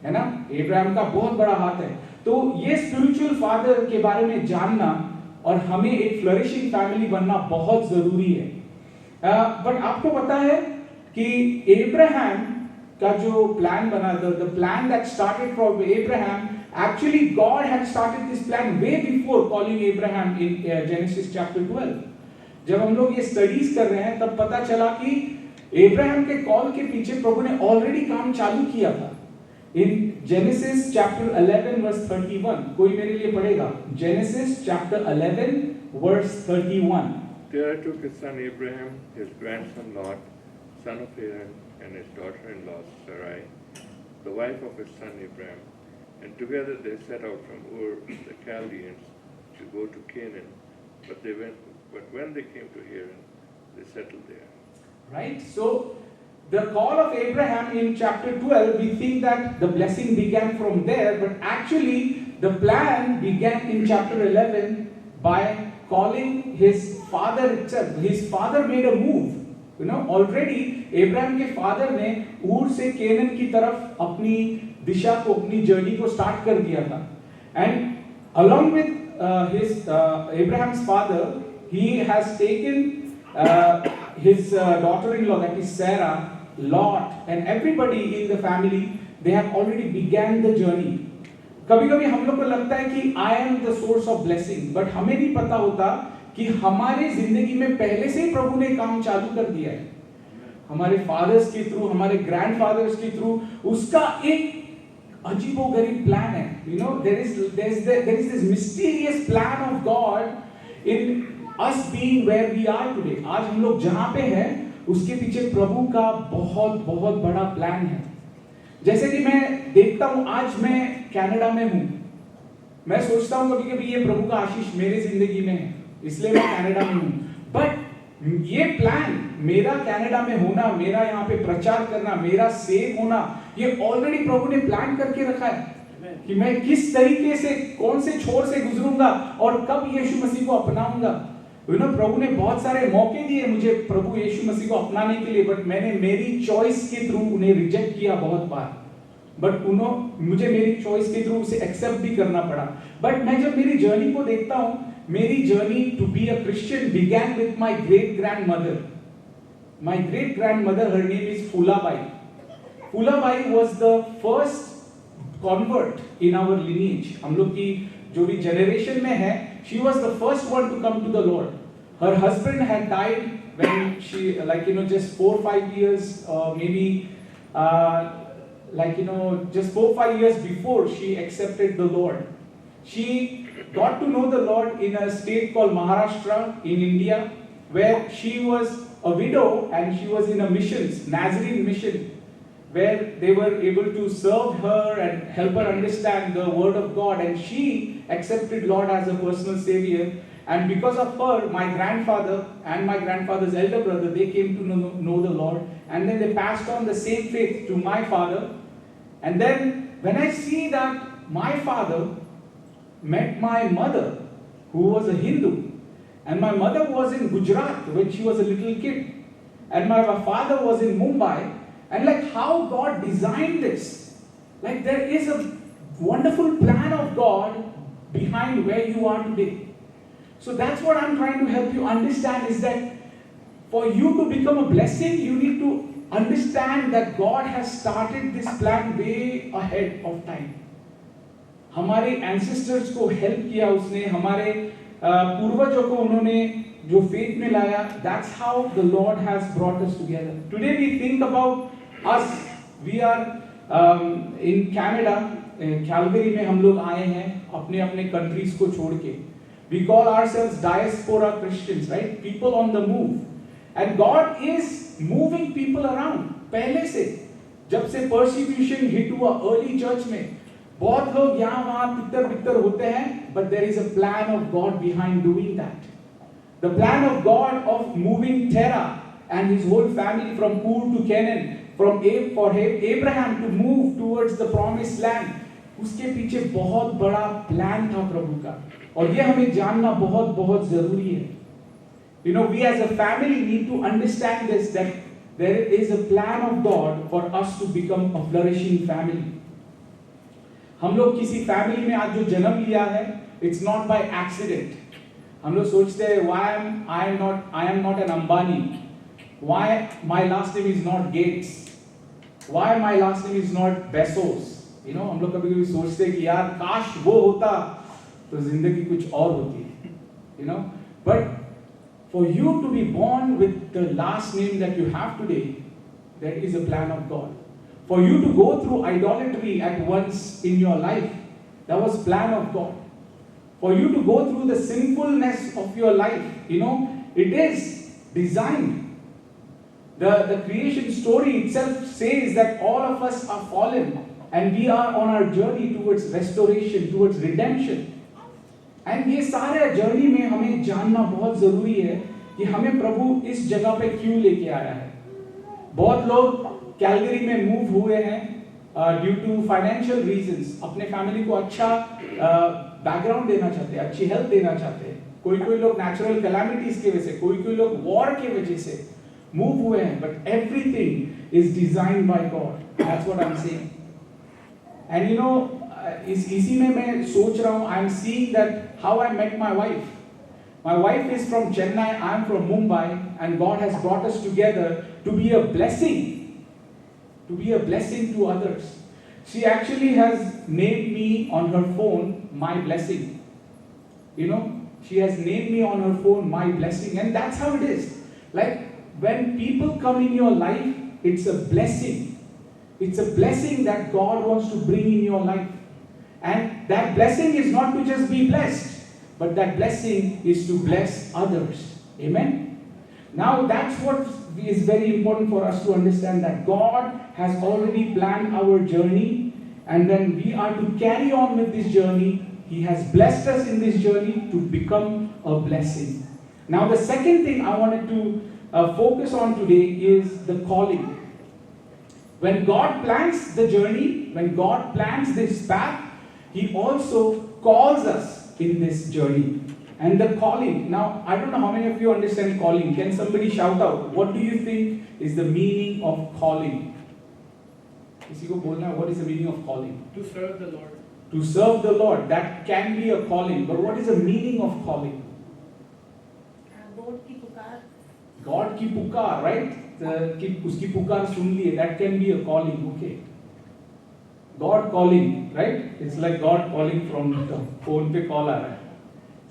है ना? एब्राहम का बहुत बड़ा हाथ है. तो ये स्पिरिचुअल फादर के बारे में जानना और हमें एक फ्लरिशिंग फैमिली बनना बहुत जरूरी है. बट आपको पता है कि एब्राहम का जो प्लान बना, the plan that started from Abraham, actually God had started this plan way before calling Abraham in Genesis chapter 12. जब हम लोग ये स्टडीज कर रहे हैं तब पता चला कि एब्राहम के कॉल के पीछे प्रभु ने ऑलरेडी काम चालू किया था. In Genesis chapter 11 verse 31, कोई मेरे लिए पढ़ेगा? Genesis chapter 11 verse 31. Terah took his son Abraham, his grandson Lot, son of Haran, and his daughter-in-law Sarai, the wife of his son Abraham, and together they set out from Ur the Chaldeans to go to Canaan. But when they came to Haran, they settled there. Right? So the call of Abraham in chapter 12, we think that the blessing began from there, but actually the plan began in chapter 11 by calling his father itself. His father made a move. You know, already Abraham के father ने ऊर से Kenin की तरफ अपनी दिशा को, अपनी journey को स्टार्ट कर दिया था. And along with Abraham's father, he has taken his daughter-in-law, that is Sarah, Lot, and everybody in the family. They have already began the journey. कभी-कभी हम लोग को लगता है कि I am the source of blessing, but हमें नहीं पता होता कि हमारे जिंदगी में पहले से ही प्रभु ने काम चालू कर दिया है. हमारे फादर्स के थ्रू, हमारे ग्रैंडफादर्स के थ्रू उसका एक अजीबोगरीब प्लान है. You know, there is this mysterious plan of God in us being where we are today. आज हम लोग जहाँ पे हैं उसके पीछे प्रभु का बहुत बहुत बड़ा प्लान है. जैसे कि मैं देखता हूँ, आज मैं कनाडा में हूँ, मैं सोचता हूँ कभी कभी ये प्रभु का आशीष मेरे जिंदगी में है, इसलिए मैं कनाडा में हूँ. बट ये प्लान मेरा कनाडा में होना, मेरा यहाँ पे प्रचार करना, मेरा सेव होना, ये ऑलरेडी प्रभु ने प्लान करके रखा है कि मैं किस तरीके से, कौन से छोर से गुजरूंगा और कब यीशु मसीह को अपनाऊंगा. प्रभु ने बहुत सारे मौके दिए मुझे प्रभु यीशु मसीह को अपनाने के लिए, बट मैंने मेरी चॉइस के थ्रू उन्हें रिजेक्ट किया बहुत बार. बट मुझे मेरी चॉइस के थ्रू उसे एक्सेप्ट भी करना पड़ा. बट मैं जब मेरी जर्नी को देखता हूँ, मेरी journey to be a Christian began with my great grandmother. My great grandmother, her name is Phulabai. Phulabai was the first convert in our lineage. हम लोग की जो भी generation में है, she was the first one to come to the Lord. Her husband had died when she, just 4 or 5 years, maybe, just 4 or 5 years before she accepted the Lord. She got to know the Lord in a state called Maharashtra in India. where she was a widow and she was in a missions, Nazarene mission, where they were able to serve her and help her understand the word of God, and she accepted Lord as a personal savior. And because of her, my grandfather and my grandfather's elder brother, they came to know the Lord, and then they passed on the same faith to my father. And then when I see that my father met my mother, who was a Hindu, and my mother was in Gujarat when she was a little kid, and my father was in Mumbai, and like how God designed this, like there is a wonderful plan of God behind where you are today. So that's what I'm trying to help you understand, is that for you to become a blessing, you need to understand that God has started this plan way ahead of time. हमारे ancestors को help किया उसने, हमारे पूर्वजों को उन्होंने जो faith में लाया. That's how the Lord has brought us together. Today we think about us. We are in Canada, Calgary में हम लोग आए हैं अपने अपने countries को छोड़ के. We call ourselves diaspora Christians, right? People on the move. And God is moving people around. पहले से जब से persecution hit हुआ early church में, बहुत लोग यहाँ वहाँ तितर बितर होते हैं, but there is a plan of God behind doing that. The plan of God of moving Terah and his whole family from Ur to Canaan, for Abraham to move towards the promised land, उसके पीछे बहुत बड़ा plan था प्रभु का, और ये हमें जानना बहुत बहुत जरूरी है. You know, we as a family need to understand this, that there is a plan of God for us to become a flourishing family. हम लोग किसी फैमिली में आज जो जन्म लिया है, it's not by accident. हम लोग सोचते हैं why I am not an Ambani, why my last name is not Gates, why my last name is not Bezos. You know, हम लोग कभी-कभी सोचते हैं कि यार काश वो होता तो जिंदगी कुछ और होती. You know, but for you to be born with the last name that you have today, there is a plan of God. For you to go through idolatry at once in your life, that was plan of God. For you to go through the sinfulness of your life, you know, it is designed. The creation story itself says that all of us are fallen and we are on our journey towards restoration, towards redemption. And ये सारे journey में हमें जानना बहुत जरूरी है कि हमें प्रभु इस जगह पे क्यों लेके आया है. बहुत लोग कैलगरी में मूव हुए हैं ड्यू टू फाइनेंशियल रीजंस, अपने फैमिली को अच्छा बैकग्राउंड देना चाहते हैं, अच्छी हेल्प देना चाहते हैं. कोई लोग नेचुरल कैलामिटीज की वजह से, कोई लोग वॉर की वजह से मूव हुए हैं. But everything is designed by God. That's what I am saying. And you know, इसी में मैं सोच रहा हूँ, I am seeing that how I met my wife. My wife is from Chennai, I am from Mumbai, and God has brought us together to be a blessing to others. She actually has named me on her phone my blessing. You know, she has named me on her phone my blessing, and that's how it is. Like when people come in your life, it's a blessing. It's a blessing that God wants to bring in your life. And that blessing is not to just be blessed, but that blessing is to bless others. Amen? Now that's what is very important for us to understand, that God has already planned our journey, and then we are to carry on with this journey. He has blessed us in this journey to become a blessing. Now the second thing I wanted to focus on today is the calling. When God plans the journey, when God plans this path, He also calls us in this journey. And the calling, now I don't know how many of you understand calling. Can somebody shout out, what do you think is the meaning of calling? किसी को बोलना है, what is the meaning of calling? To serve the Lord. To serve the Lord, that can be a calling. But what is the meaning of calling? God की पुकार. God की पुकार, right? उसकी पुकार सुन लिए, that can be a calling. Okay. God calling, right? It's like God calling from the phone पे call आ रहा है.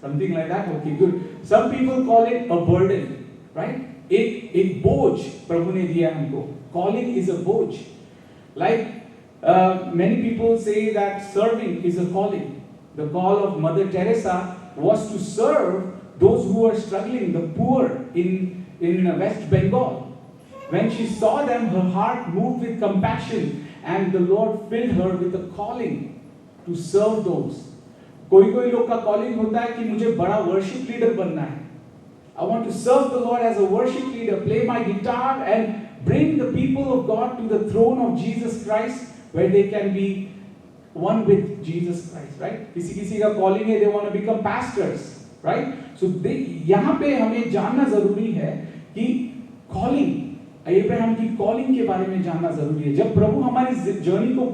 Something like that. Okay, good. Some people call it a burden, right? एक बोझ प्रभु ने दिया हमको. Calling is a बोझ. Like many people say that serving is a calling. The call of Mother Teresa was to serve those who were struggling, the poor in West Bengal. When she saw them, her heart moved with compassion, and the Lord filled her with a calling to serve those. कोई कोई लोग का calling होता है कि मुझे बड़ा worship leader बनना है. I want to serve the Lord as a worship leader, play my guitar and bring the people of God to the throne of Jesus Christ, where they can be one with Jesus Christ, right? किसी का calling है, they want to become pastors, right? So यहाँ पे हमें जानना जरूरी है कि calling, अब्राहम की calling के बारे में जानना जरूरी है. जब प्रभु हमारी जर्नी को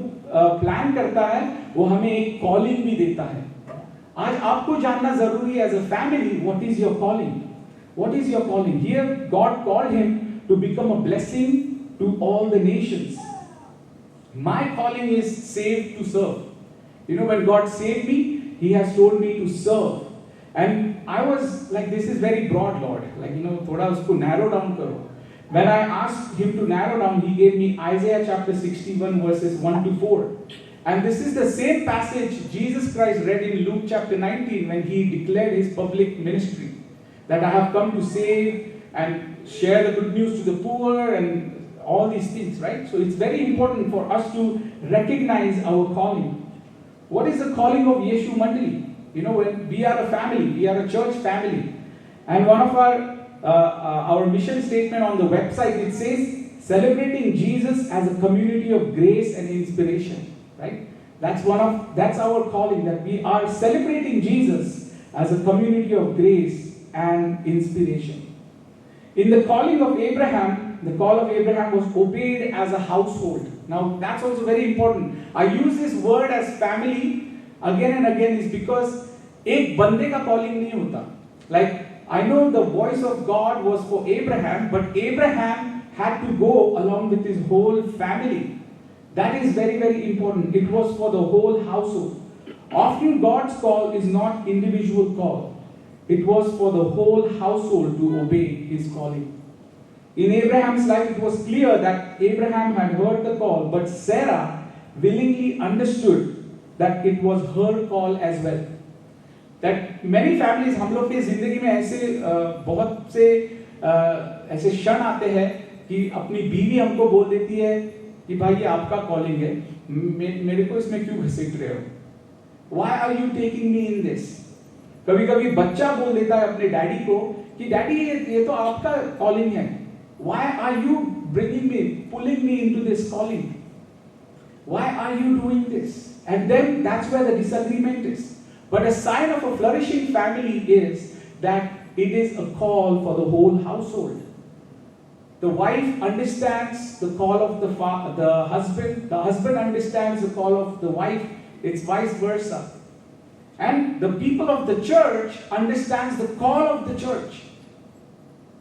प्लान करता है, वो हमें एक calling भी देता है. आज आपको जानना जरूरी है as a family, what is your calling? What is your calling? Here God called him to become a blessing to all the nations. My calling is saved to serve. You know, when God saved me, He has told me to serve. And I was like, this is very broad, Lord. Like, you know, thoda usko narrow down karo. When I asked Him to narrow down, He gave me Isaiah chapter 61 verses 1 to 4. And this is the same passage Jesus Christ read in Luke chapter 19 when He declared His public ministry. That I have come to save and share the good news to the poor and all these things, right? So it's very important for us to recognize our calling. What is the calling of Yeshu Mandali? You know, when we are a family, we are a church family. And one of our mission statement on the website, it says, celebrating Jesus as a community of grace and inspiration, right? That's our calling, that we are celebrating Jesus as a community of grace and inspiration. In the calling of Abraham, the call of Abraham was obeyed as a household. Now that's also very important. I use this word as family again and again is because एक बंदे का calling नहीं होता. Like I know the voice of God was for Abraham, but Abraham had to go along with his whole family. That is very, very important. It was for the whole household. Often God's call is not individual call. It was for the whole household to obey His calling. In Abraham's life, it was clear that Abraham had heard the call, but Sarah willingly understood that it was her call as well. That many families, हम लोग की जिंदगी में ऐसे बहुत से ऐसे क्षण आते हैं कि अपनी बीवी हमको बोल देती है कि भाई ये आपका कॉलिंग है, मेरे को इसमें क्यों घसीट रहे हो? Why are you taking me in this? कभी कभी बच्चा बोल देता है अपने डैडी को कि डैडी ये तो आपका कॉलिंग है. Why are you bringing me, pulling me into this calling? Why are you doing this? And then that's where the disagreement is. But a sign of a flourishing family is that it is a call for the whole household. The wife understands the call of the husband understands the call of the wife, it's vice versa. And the people of the church understands the call of the church.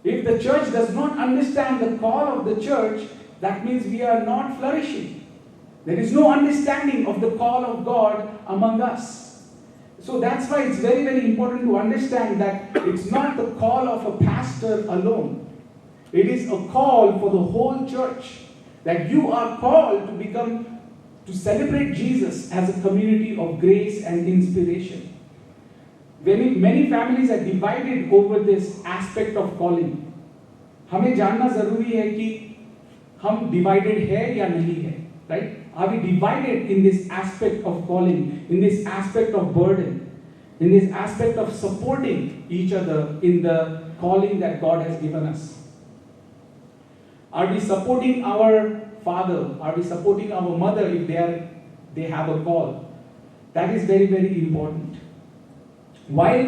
If the church does not understand the call of the church, that means we are not flourishing. There is no understanding of the call of God among us. So that's why it's very, very important to understand that it's not the call of a pastor alone. It is a call for the whole church. That you are called to celebrate Jesus as a community of grace and inspiration. Many families are divided over this aspect of calling. हमें जानना जरूरी है कि हम divided है या नहीं है, right? Are we divided in this aspect of calling, in this aspect of burden, in this aspect of supporting each other in the calling that God has given us? Are we supporting our father? Are we supporting our mother if they have a call? That is very, very important. While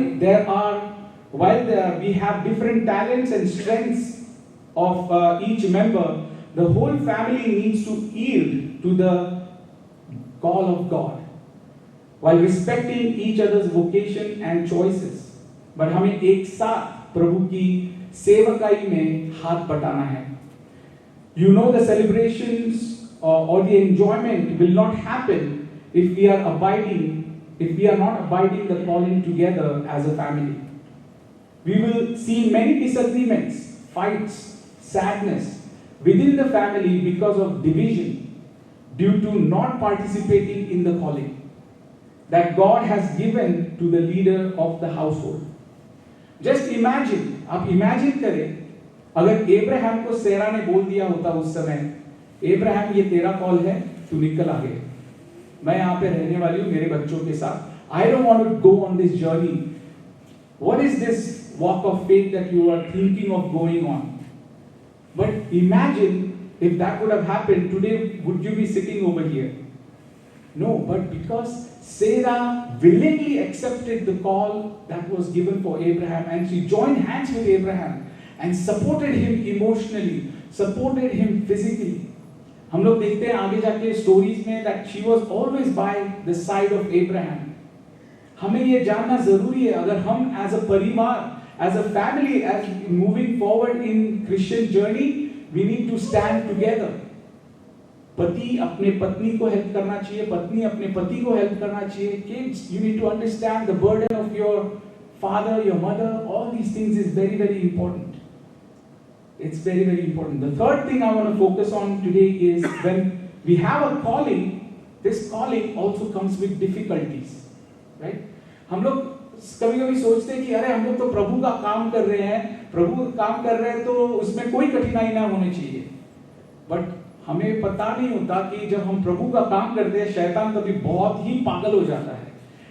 we have different talents and strengths of each member, the whole family needs to yield to the call of God, while respecting each other's vocation and choices. But हमें एक साथ प्रभु की सेवकाई में हाथ बटाना है. You know, the celebrations or the enjoyment will not happen if we are not abiding the calling together as a family. We will see many disagreements, fights, sadness within the family because of division due to not participating in the calling that God has given to the leader of the household. Just imagine, आप imagine करें अगर Abraham को सेरा ने बोल दिया होता उस समय, एब्राहम ये तेरा कॉल है, तू निकल आगे, मैं यहाँ पे रहने वाली हूँ मेरे बच्चों के साथ, I don't want to go on this journey. What is this walk of faith that you are thinking of going on? But imagine if that would have happened today, would you be sitting over here? No, but because Sarah willingly accepted the call that was given for Abraham, and she joined hands with Abraham and supported him emotionally, supported him physically. हम लोग देखते हैं आगे जाके stories में that she was always by the side of Abraham. हमें ये जानना जरूरी है, अगर हम as a परिवार, as a family, as moving forward in Christian journey, we need to stand together. पति अपने पत्नी को हेल्प करना चाहिए, पत्नी अपने पति को हेल्प करना चाहिए. Kids, you need to understand the burden of your father, your mother. All these things is very, very important. It's very, very important. The third thing I want to focus on today is when we have a calling, this calling also comes with difficulties, right? हम लोग कभी-कभी सोचते हैं कि अरे हम लोग तो प्रभु का काम कर रहे हैं, प्रभु का काम कर रहे हैं तो उसमें कोई कठिनाई ना होनी चाहिए. बट हमें पता नहीं होता कि जब हम प्रभु का काम करते हैं, शैतान कभी बहुत ही पागल हो जाता है.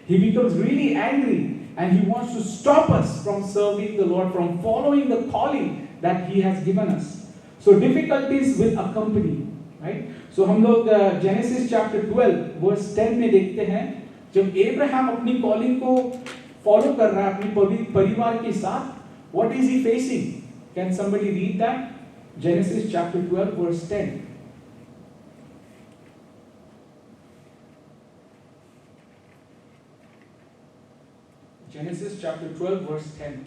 He becomes really angry and he wants to stop us from serving the Lord, from following the calling that he has given us. So difficulties will accompany, right? So हम लोग Genesis chapter 12 verse 10 में देखते हैं, जब Abraham अपनी calling को follow कर रहा है अपनी परिवार के साथ, what is he facing? Can somebody read that? Genesis chapter 12 verse 10. Genesis chapter 12 verse 10.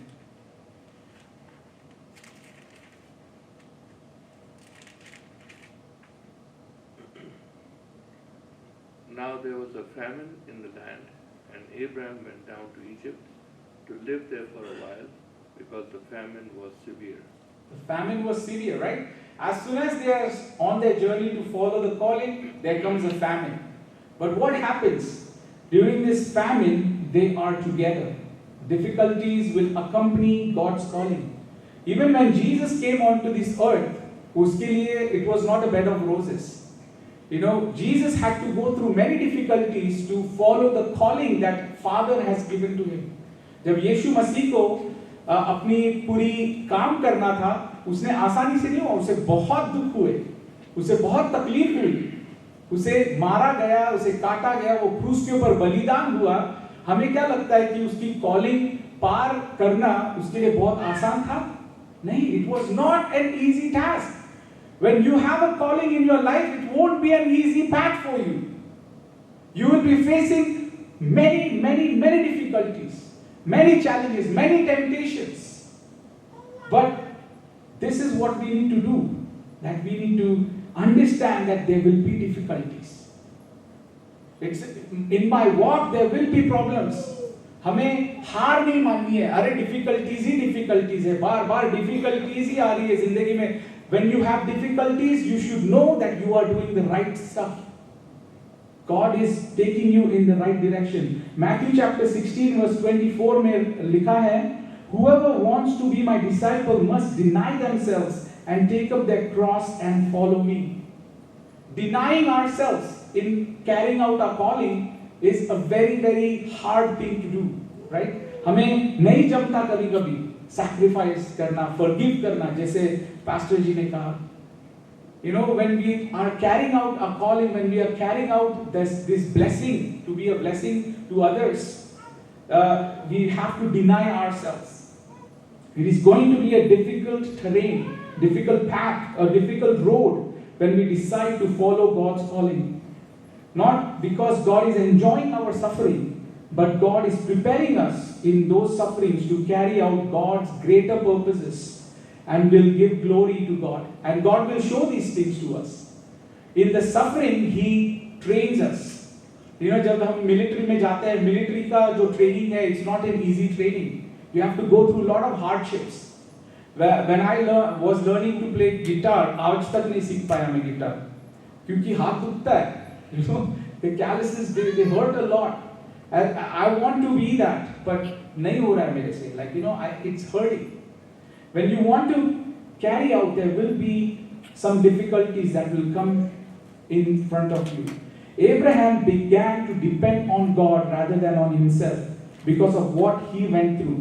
Now there was a famine in the land, and Abraham went down to Egypt to live there for a while, because the famine was severe. The famine was severe, right? As soon as they are on their journey to follow the calling, there comes a famine. But what happens? During this famine, they are together. Difficulties will accompany God's calling. Even when Jesus came onto this earth, उसके लिए it was not a bed of roses. You know, Jesus had to go through many difficulties to follow the calling that Father has given to him. जब यीशु मसीह को अपनी पूरी काम करना था, उसने आसानी से नहीं हुआ, उसे बहुत दुख हुए, उसे बहुत तकलीफ हुई, उसे मारा गया, उसे काटा गया, वो क्रूस के ऊपर बलिदान हुआ. हमें क्या लगता है कि उसकी कॉलिंग पार करना उसके लिए बहुत आसान था? नहीं, it was not an easy task. When you have a calling in your life, it won't be an easy path for you. You will be facing many difficulties, many challenges, many temptations. But this is what we need to do, that we need to understand that there will be difficulties. In my walk there will be problems. हमें हार नहीं माननी है. अरे difficulties है, बार difficulties ही आ रही है जिंदगी में. When you have difficulties, you should know that you are doing the right stuff. God is taking you in the right direction. Matthew chapter 16 verse 24 में लिखा है, whoever wants to be my disciple must deny themselves and take up their cross and follow me. Denying ourselves in carrying out our calling is a very hard thing to do, right? हमें नहीं जमता कभी sacrifice करना, forgive करना, जैसे pastor जी ने कहा. You know, when we are carrying out our calling, when we are carrying out this blessing, to be a blessing to others, we have to deny ourselves. It is going to be a difficult terrain, difficult path, a difficult road when we decide to follow God's calling. Not because God is enjoying our suffering, but God is preparing us in those sufferings to carry out God's greater purposes and will give glory to God. And God will show these things to us. In the suffering, He trains us. You know, जब हम military में जाते हैं, military का जो training है, it's not an easy training. You have to go through a lot of hardships. When I was learning to play guitar, आज तक नहीं सीख पाया मैं guitar, क्योंकि हाथ दुखता है. You know, the calluses they hurt a lot. And I want to be that, but नहीं हो रहा है मेरे से, like it's hurting. When you want to carry out, there will be some difficulties that will come in front of you. Abraham began to depend on God rather than on himself because of what he went through.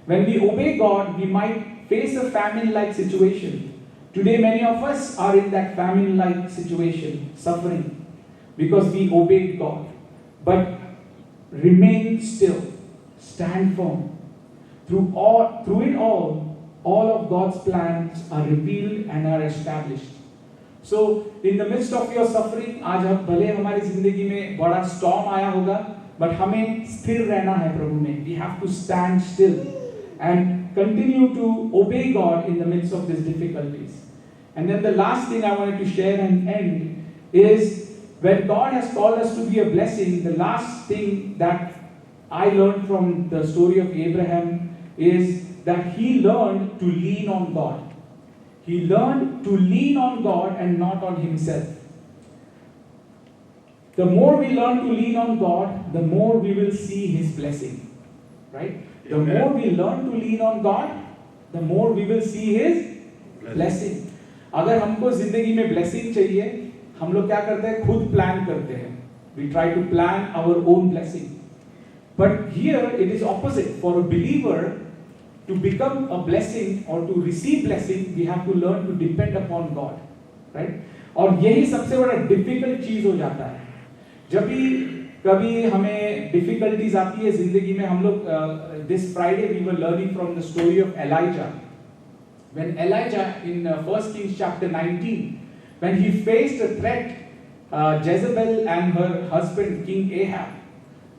When we obey God, we might face a famine-like situation. Today, many of us are in that famine-like situation, suffering, because we obeyed God. But remain still, stand firm. Through it all of God's plans are revealed and are established. So, in the midst of your suffering, आज हम भले हमारी जिंदगी में बड़ा storm आया होगा, but हमें स्थिर रहना है प्रभु में. We have to stand still and continue to obey God in the midst of these difficulties. And then the last thing I wanted to share and end is when God has called us to be a blessing, the last thing that I learned from the story of Abraham is that he learned to lean on God. He learned to lean on God and not on himself. The more we learn to lean on God, the more we will see His blessing. Right? The more we learn to lean on God, the more we will see His blessing. अगर हमको जिंदगी में blessing चाहिए, हम लोग क्या करते हैं? खुद plan करते हैं. We try to plan our own blessing. But here it is opposite. For a believer to become a blessing or to receive blessing, we have to learn to depend upon God. Right? और यही सबसे बड़ा difficult चीज हो जाता है. जब भी कभी हमें difficulties आती है जिंदगी में, हम लोग this Friday we were learning from the story of Elijah. When Elijah in 1 Kings chapter 19, when he faced a threat, Jezebel and her husband King Ahab,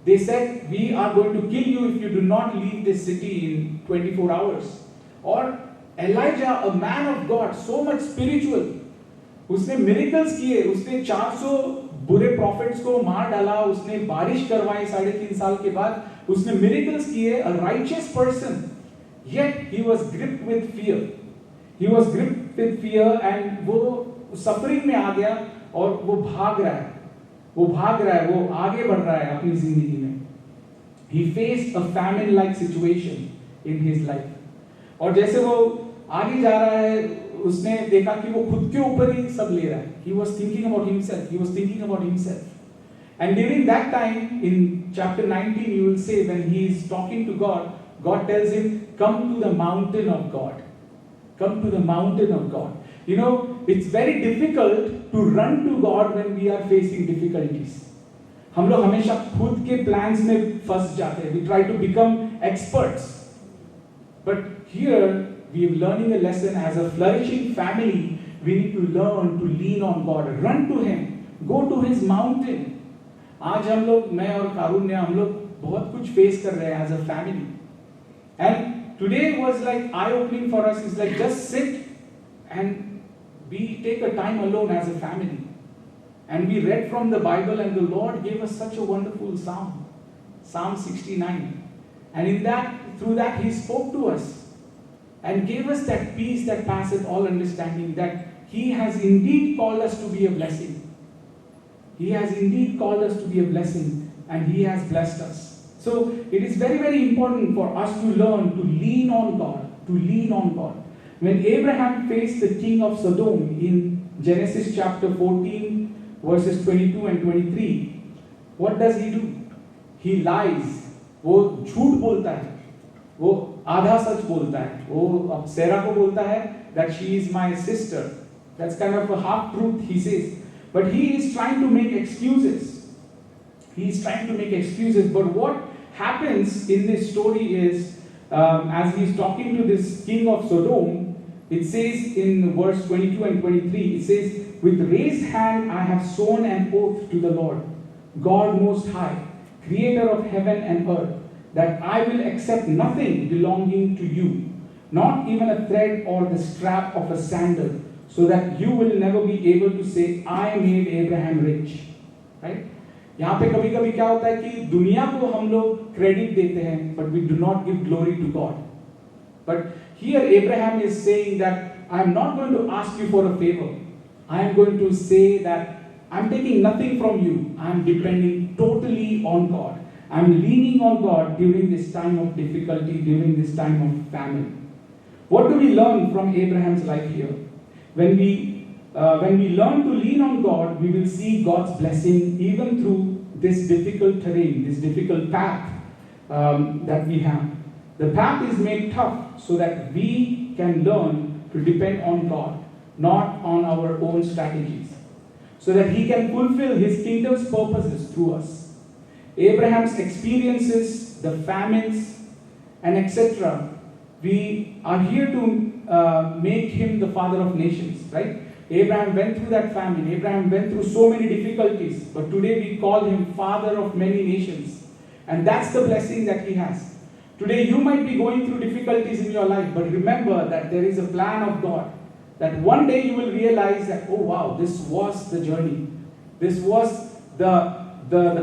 they said, "We are going to kill you if you do not leave this city in 24 hours." Or Elijah, a man of God, so much spiritual, उसने miracles किए, उसने 400 बुरे prophets को मार डाला, उसने बारिश करवाई 3.5 साल के बाद, उसने miracles किए, a righteous person, yet he was gripped with fear. He was gripped with fear and वो suffering में आ गया और वो भाग रहा है, वो आगे बढ़ रहा है अपनी जिंदगी में. He faced a famine-like situation in his life. और जैसे वो आगे जा रहा है, उसने देखा कि वो खुद के ऊपर ही सब ले रहा है. He was thinking about himself. And during that time, in chapter 19, you will say when he is talking to God, God tells him, "Come to the mountain of God." Come to the mountain of God. You know, it's very difficult to run to God when we are facing difficulties. हम लोग हमेशा खुद के plans में फंस जाते हैं. We try to become experts. But here, we are learning a lesson as a flourishing family. We need to learn to lean on God. Run to Him. Go to His mountain. आज हम लोग, मैं और कारुण्य, हम लोग बहुत कुछ face कर रहे हैं as a family. And today was like eye-opening for us. It's like just sit and we take a time alone as a family. And we read from the Bible and the Lord gave us such a wonderful psalm. Psalm 69. And in that, through that He spoke to us and gave us that peace that passeth all understanding, that He has indeed called us to be a blessing. He has indeed called us to be a blessing and He has blessed us. So it is very, very important for us to learn to lean on God. When Abraham faced the king of Sodom in Genesis chapter 14 verses 22 and 23, what does he do? He lies. वो झूठ बोलता है, वो आधा सच बोलता है. वो सेरा को बोलता है that she is my sister. That's kind of a half truth he says. But he is trying to make excuses. But what happens in this story is, as he is talking to this king of Sodom, it says in verse 22 and 23, it says, "With raised hand I have sworn an oath to the Lord, God Most High, Creator of heaven and earth, that I will accept nothing belonging to you, not even a thread or the strap of a sandal, so that you will never be able to say, I made Abraham rich." Right? यहाँ पे कभी कभी क्या होता है कि दुनिया को हम लोग क्रेडिट देते हैं, but we do not give glory to God. But here Abraham is saying that I am not going to ask you for a favor. I am going to say that I am taking nothing from you. I am depending totally on God. I'm leaning on God during this time of difficulty, during this time of famine. What do we learn from Abraham's life here? When we learn to lean on God, we will see God's blessing even through this difficult terrain, this difficult path that we have. The path is made tough so that we can learn to depend on God, not on our own strategies, so that He can fulfill His kingdom's purposes through us. Abraham's experiences, the famines, and etc., we are here to make him the father of nations, right? Abraham went through that famine. Abraham went through so many difficulties, but today we call him father of many nations. And that's the blessing that he has. Today you might be going through difficulties in your life, but remember that there is a plan of God. That one day you will realize that, oh wow, this was the journey. This was the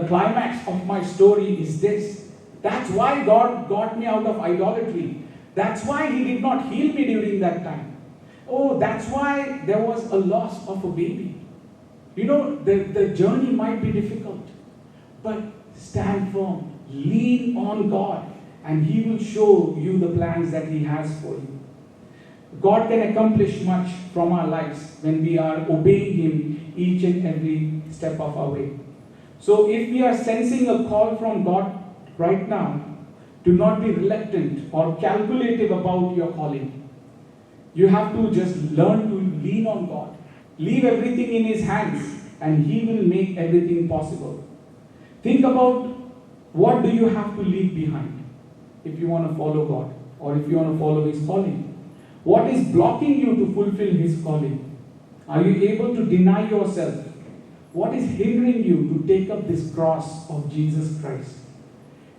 climax of my story is this. That's why God got me out of idolatry. That's why He did not heal me during that time. Oh, that's why there was a loss of a baby. You know, the journey might be difficult, but stand firm. Lean on God, and He will show you the plans that He has for you. God can accomplish much from our lives when we are obeying Him each and every step of our way. So if we are sensing a call from God right now, do not be reluctant or calculative about your calling. You have to just learn to lean on God. Leave everything in His hands and He will make everything possible. Think about what do you have to leave behind if you want to follow God or if you want to follow His calling. What is blocking you to fulfill His calling? Are you able to deny yourself? What is hindering you to take up this cross of Jesus Christ?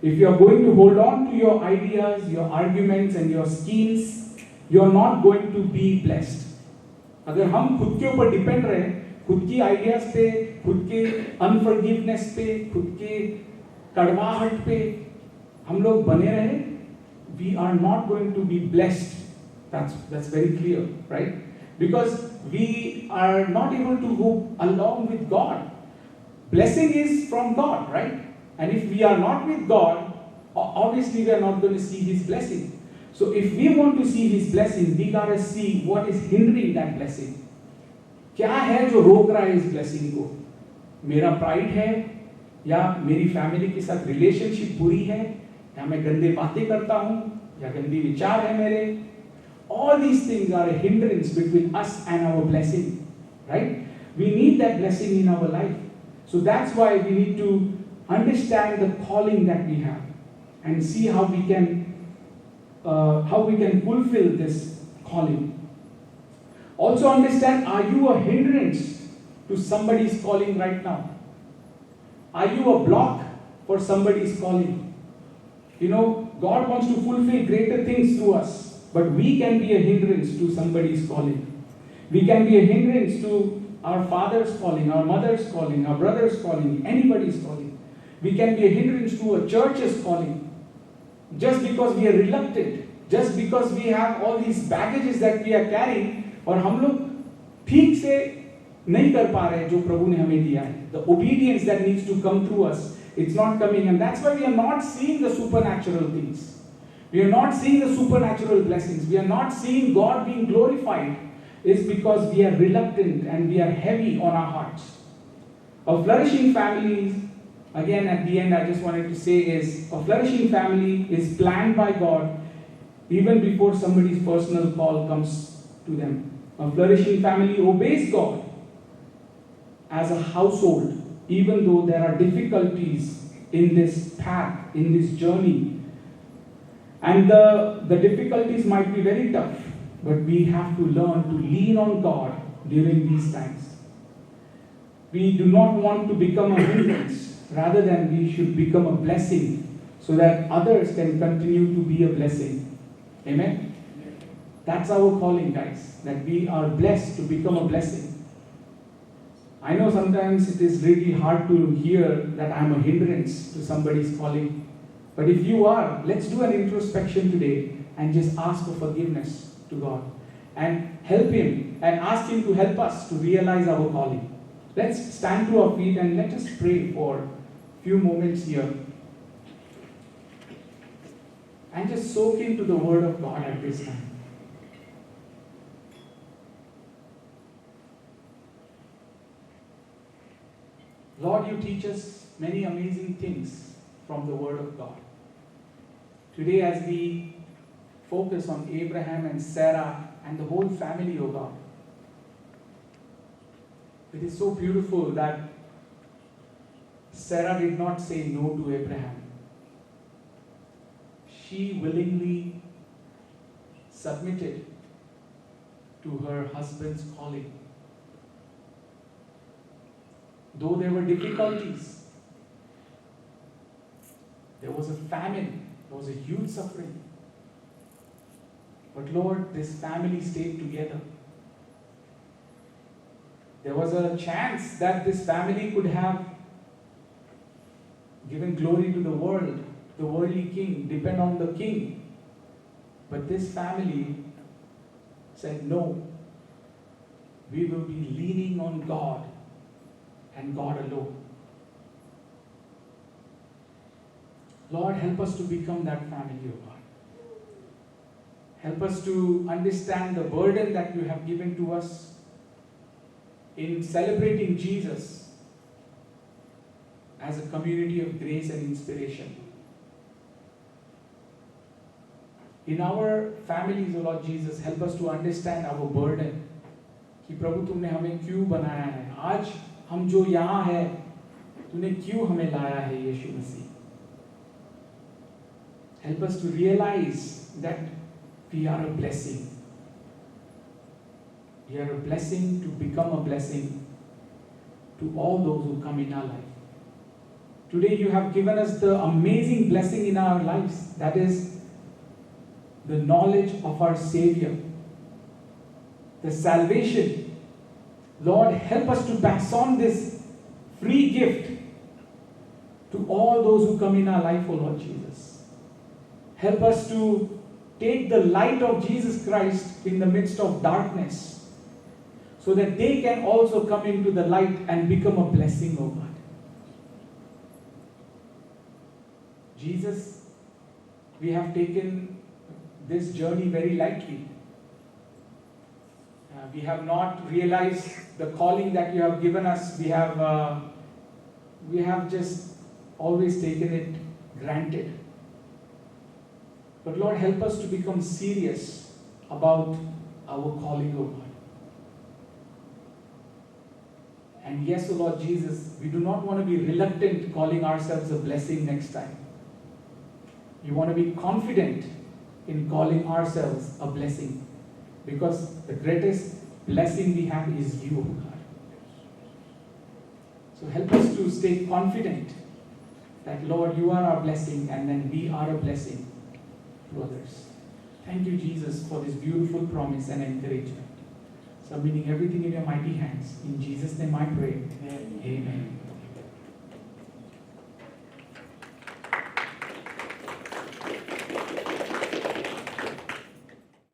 If you are going to hold on to your ideas, your arguments and your schemes, you are not going to be blessed. अगर हम खुद के ऊपर depend रहे, खुद की ideas पे, खुद के अनफॉरगिवनेस पे, खुद के कड़वाहट पे हम लोग बने रहे, we are not going to be blessed. That's very clear, right? Because we are not able to go along with God. Blessing is from God, right? And if we are not with God, obviously we are not going to see His blessing. So if we want to see His blessing, we gotta see what is hindering that blessing. क्या है जो रोक रहा है इस blessing को? मेरा pride है, या मेरी family के साथ relationship बुरी है, या मैं गंदे बातें करता हूँ, या गंदी विचार है मेरे. All these things are a hindrance between us and our blessing, right? We need that blessing in our life. So that's why we need to understand the calling that we have and see how we can fulfill this calling. Also understand, are you a hindrance to somebody's calling right now? Are you a block for somebody's calling? You know, God wants to fulfill greater things through us. But we can be a hindrance to somebody's calling. We can be a hindrance to our father's calling, our mother's calling, our brother's calling, anybody's calling. We can be a hindrance to a church's calling. Just because we are reluctant, just because we have all these baggages that we are carrying, और हम लोग ठीक से नहीं कर पा रहे जो प्रभु ने हमें दिया है. The obedience that needs to come through us, it's not coming, and that's why we are not seeing the supernatural things. We are not seeing the supernatural blessings. We are not seeing God being glorified. It's because we are reluctant and we are heavy on our hearts. A flourishing family, again at the end I just wanted to say is, a flourishing family is planned by God even before somebody's personal call comes to them. A flourishing family obeys God as a household, even though there are difficulties in this path, in this journey. And the difficulties might be very tough, but we have to learn to lean on God during these times. We do not want to become a hindrance, rather than we should become a blessing so that others can continue to be a blessing. Amen? That's our calling, guys, that we are blessed to become a blessing. I know sometimes it is really hard to hear that I'm a hindrance to somebody's calling. But if you are, let's do an introspection today and just ask for forgiveness to God and help Him and ask Him to help us to realize our calling. Let's stand to our feet and let us pray for a few moments here. and just soak into the Word of God at this time. Lord, you teach us many amazing things from the Word of God. Today, as we focus on Abraham and Sarah and the whole family, O God, it is so beautiful that Sarah did not say no to Abraham. She willingly submitted to her husband's calling. Though there were difficulties, there was a famine, there was a huge suffering. But Lord, this family stayed together. There was a chance that this family could have given glory to the world, the worldly king, depend on the king. But this family said, no, we will be leaning on God and God alone. Lord, help us to become that family, O God. Help us to understand the burden that you have given to us in celebrating Jesus as a community of grace and inspiration. In our families, O Lord Jesus, help us to understand our burden. कि प्रभु तुमने हमें क्यों बनाया है, आज हम जो यहाँ है तूने क्यों हमें लाया है यीशु मसीह. Help us to realize that we are a blessing. We are a blessing to become a blessing to all those who come in our life. Today you have given us the amazing blessing in our lives, that is the knowledge of our Savior, the salvation. Lord, help us to pass on this free gift to all those who come in our life, O Lord Jesus. Help us to take the light of Jesus Christ in the midst of darkness, so that they can also come into the light and become a blessing, O God. Jesus, we have taken this journey very lightly. We have not realized the calling that you have given us. We have just always taken it granted. But Lord, help us to become serious about our calling, O God. And yes, O Lord Jesus, we do not want to be reluctant calling ourselves a blessing next time. We want to be confident in calling ourselves a blessing, because the greatest blessing we have is you, O God. So help us to stay confident that, Lord, you are our blessing, and then we are a blessing to others. Thank you, Jesus, for this beautiful promise and encouragement. Submitting everything in your mighty hands. In Jesus' name I pray. Amen.